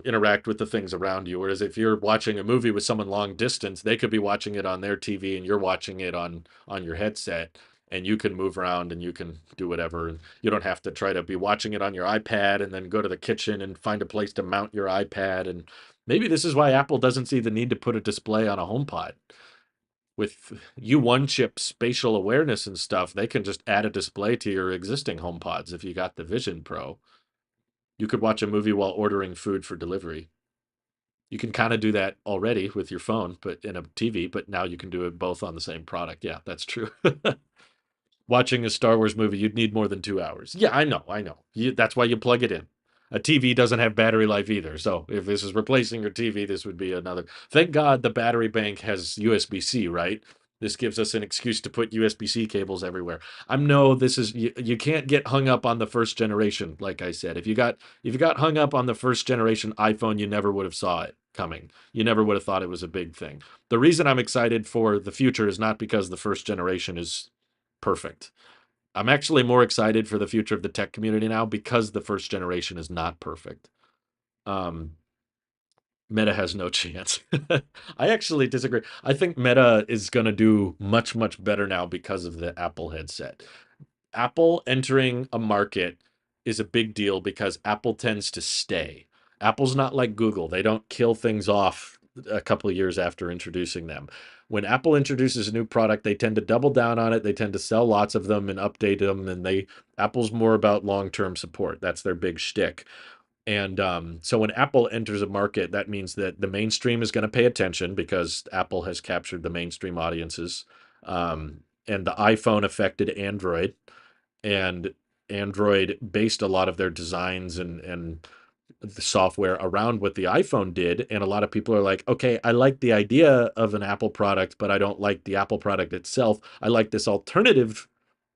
Speaker 1: interact with the things around you. Whereas if you're watching a movie with someone long distance, they could be watching it on their TV and you're watching it on your headset, and you can move around and you can do whatever. And you don't have to try to be watching it on your iPad and then go to the kitchen and find a place to mount your iPad. And maybe this is why Apple doesn't see the need to put a display on a HomePod. With U1 chip spatial awareness and stuff, they can just add a display to your existing HomePods if you got the Vision Pro. You could watch a movie while ordering food for delivery. You can kind of do that already with your phone, but in a TV, but now you can do it both on the same product. Yeah, that's true. Watching a Star Wars movie, you'd need more than 2 hours. Yeah, I know, I know. That's why you plug it in. A TV doesn't have battery life either. So if this is replacing your TV, this would be another. Thank God the battery bank has USB-C, right? This gives us an excuse to put USB-C cables everywhere. I'm no, this is you can't get hung up on the first generation, like I said. If you got hung up on the first generation iPhone, you never would have saw it coming. You never would have thought it was a big thing. The reason I'm excited for the future is not because the first generation is perfect. I'm actually more excited for the future of the tech community now because the first generation is not perfect. Um, Meta has no chance. I actually disagree. I think Meta is going to do much, much better now because of the Apple headset. Apple entering a market is a big deal because Apple tends to stay. Apple's not like Google. They don't kill things off a couple of years after introducing them. When Apple introduces a new product, they tend to double down on it. They tend to sell lots of them and update them. And Apple's more about long-term support. That's their big shtick. And so when Apple enters a market, that means that the mainstream is going to pay attention because Apple has captured the mainstream audiences. And the iPhone affected Android, and Android based a lot of their designs and the software around what the iPhone did. And a lot of people are like, okay, I like the idea of an Apple product, but I don't like the Apple product itself. I like this alternative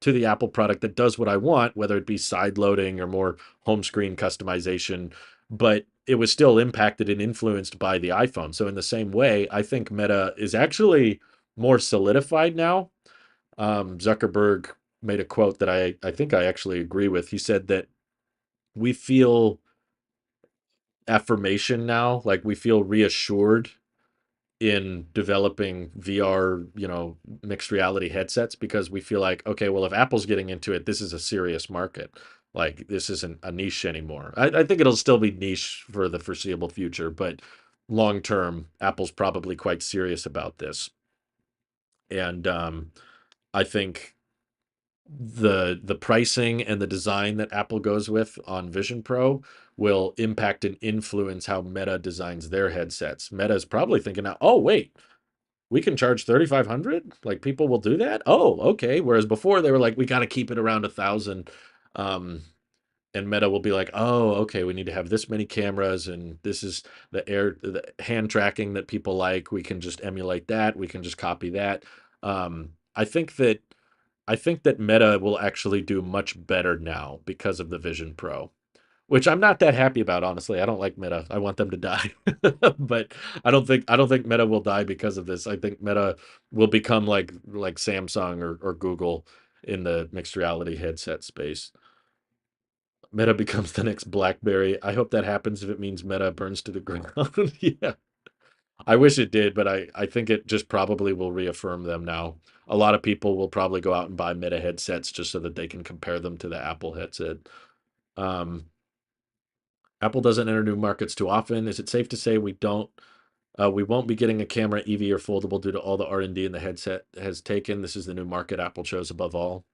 Speaker 1: to the Apple product that does what I want, whether it be side loading or more home screen customization. But it was still impacted and influenced by the iPhone. So, in the same way, I think Meta is actually more solidified now. Zuckerberg made a quote that I think I actually agree with. He said that we feel affirmation now, like we feel reassured in developing VR, mixed reality headsets because we feel like, okay, well, if Apple's getting into it, this is a serious market. Like this isn't a niche anymore. I think it'll still be niche for the foreseeable future, but long term, Apple's probably quite serious about this. And I think the pricing and the design that Apple goes with on Vision Pro will impact and influence how Meta designs their headsets. Meta is probably thinking now, oh wait, we can charge 3,500? Like people will do that? Oh, okay. Whereas before they were like, we got to keep it around 1,000. Um, and Meta will be like, oh, okay, we need to have this many cameras, and this is the hand tracking that people like. We can just emulate that. We can just copy that. Um, I think that I think that Meta will actually do much better now because of the Vision Pro, which I'm not that happy about, honestly. I don't like Meta. I want them to die. But I don't think Meta will die because of this. I think Meta will become like Samsung or Google in the mixed reality headset space. Meta becomes the next BlackBerry. I hope that happens if it means Meta burns to the ground. Yeah. I wish it did, but I think it just probably will reaffirm them now. A lot of people will probably go out and buy Meta headsets just so that they can compare them to the Apple headset. Um, Apple doesn't enter new markets too often. Is it safe to say we won't be getting a camera EV or foldable due to all the R&D and the headset has taken? This is the new market Apple chose above all.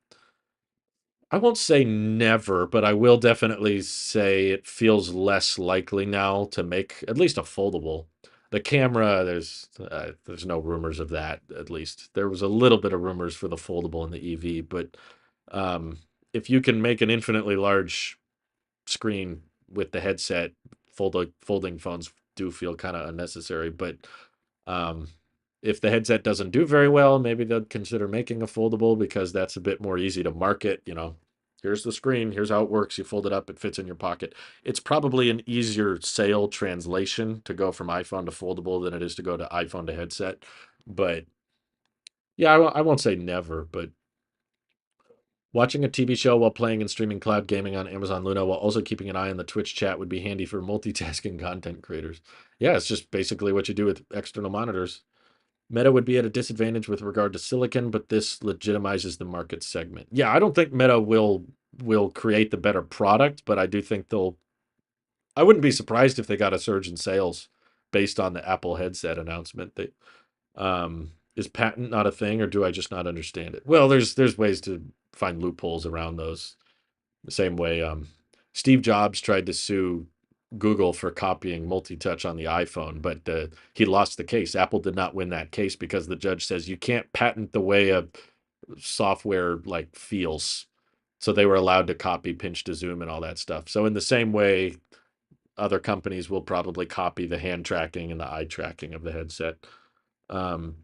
Speaker 1: I won't say never, but I will definitely say it feels less likely now to make at least a foldable. The camera, there's no rumors of that. At least there was a little bit of rumors for the foldable and the EV, but um, if you can make an infinitely large screen with the headset, folding phones do feel kind of unnecessary. But um, if the headset doesn't do very well, maybe they'll consider making a foldable because that's a bit more easy to market. Here's the screen, here's how it works. You fold it up, it fits in your pocket. It's probably an easier sale translation to go from iPhone to foldable than it is to go to iPhone to headset. But yeah, I won't say never, but watching a TV show while playing and streaming cloud gaming on Amazon Luna while also keeping an eye on the Twitch chat would be handy for multitasking content creators. Yeah, it's just basically what you do with external monitors. Meta would be at a disadvantage with regard to silicon, but this legitimizes the market segment. Yeah, I don't think Meta will create the better product, but I do think they'll. I wouldn't be surprised if they got a surge in sales based on the Apple headset announcement. Is patent not a thing, or do I just not understand it? Well, there's ways to find loopholes around those. The same way, Steve Jobs tried to sue Google for copying multi-touch on the iPhone, but he lost the case. Apple did not win that case because the judge says you can't patent the way a software like feels. So they were allowed to copy pinch to zoom and all that stuff. So in the same way, other companies will probably copy the hand tracking and the eye tracking of the headset. Um,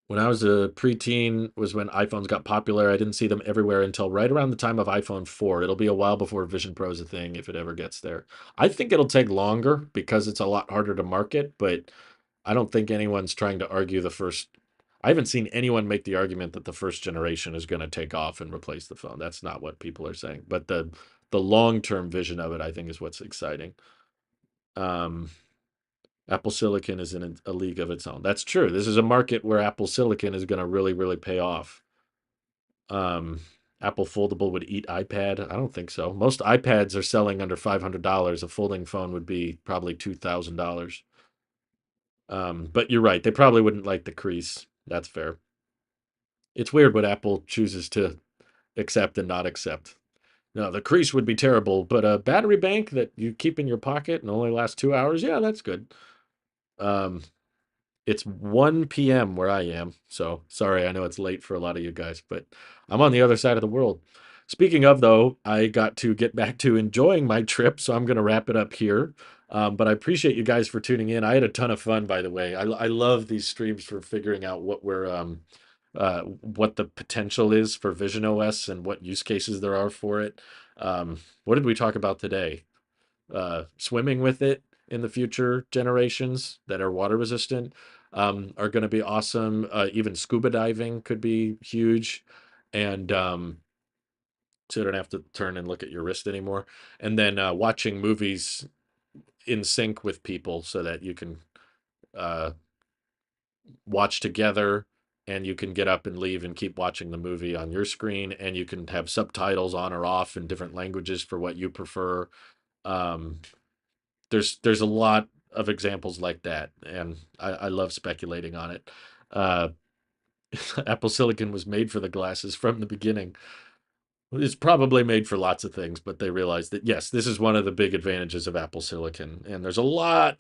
Speaker 1: when I was a preteen was when iPhones got popular. I didn't see them everywhere until right around the time of iPhone 4. It'll be a while before Vision Pro is a thing if it ever gets there. I think it'll take longer because it's a lot harder to market, but I don't think anyone's trying to argue the first. I haven't seen anyone make the argument that the first generation is going to take off and replace the phone. That's not what people are saying. But the long-term vision of it, I think, is what's exciting. Um, Apple Silicon is in a league of its own. That's true. This is a market where Apple Silicon is going to really, really pay off. Um, Apple Foldable would eat iPad. I don't think so. Most iPads are selling under $500. A folding phone would be probably $2,000. But you're right. They probably wouldn't like the crease. That's fair. It's weird what Apple chooses to accept and not accept. No, the crease would be terrible, but a battery bank that you keep in your pocket and only lasts 2 hours, yeah, that's good. Um, It's 1 p.m. where I am. So sorry, I know it's late for a lot of you guys, but I'm on the other side of the world. Speaking of, though, I got to get back to enjoying my trip, so I'm going to wrap it up here. But I appreciate you guys for tuning in. I had a ton of fun, by the way. I love these streams for figuring out what the potential is for Vision OS and what use cases there are for it. What did we talk about today? Swimming with it in the future generations that are water resistant are going to be awesome. Even scuba diving could be huge. And so you don't have to turn and look at your wrist anymore. And then watching movies in sync with people so that you can uh, watch together and you can get up and leave and keep watching the movie on your screen. And you can have subtitles on or off in different languages for what you prefer. Um, there's a lot of examples like that, and I love speculating on it. Uh, Apple Silicon was made for the glasses from the beginning. It's probably made for lots of things, but they realized that yes, this is one of the big advantages of Apple Silicon, and there's a lot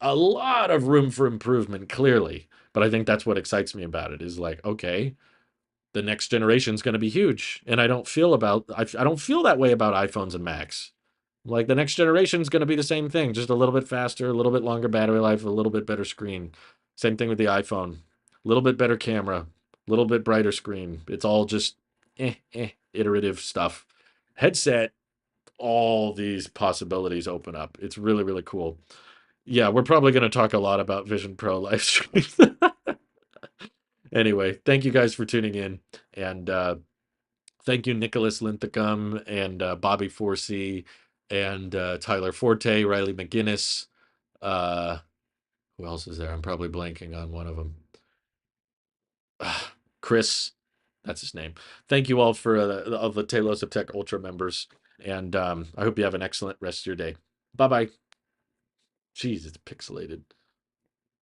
Speaker 1: of room for improvement, clearly. But I think that's what excites me about it is like, okay, the next generation is going to be huge, and I don't feel that way about iPhones and Macs. Like the next generation is going to be the same thing, just a little bit faster, a little bit longer battery life, a little bit better screen. Same thing with the iPhone. A little bit better camera, a little bit brighter screen. It's all just iterative stuff. Headset, all these possibilities open up. It's really, really cool. Yeah, we're probably going to talk a lot about Vision Pro live streams. Anyway, thank you guys for tuning in. And thank you, Nicholas Linthicum and Bobby Forsey and Tyler Forte, Riley McGinnis. Uh, who else is there? I'm probably blanking on one of them. Chris, that's his name. Thank you all for all the Tailosive Tech Ultra members. And I hope you have an excellent rest of your day. Bye bye. Jeez, it's pixelated.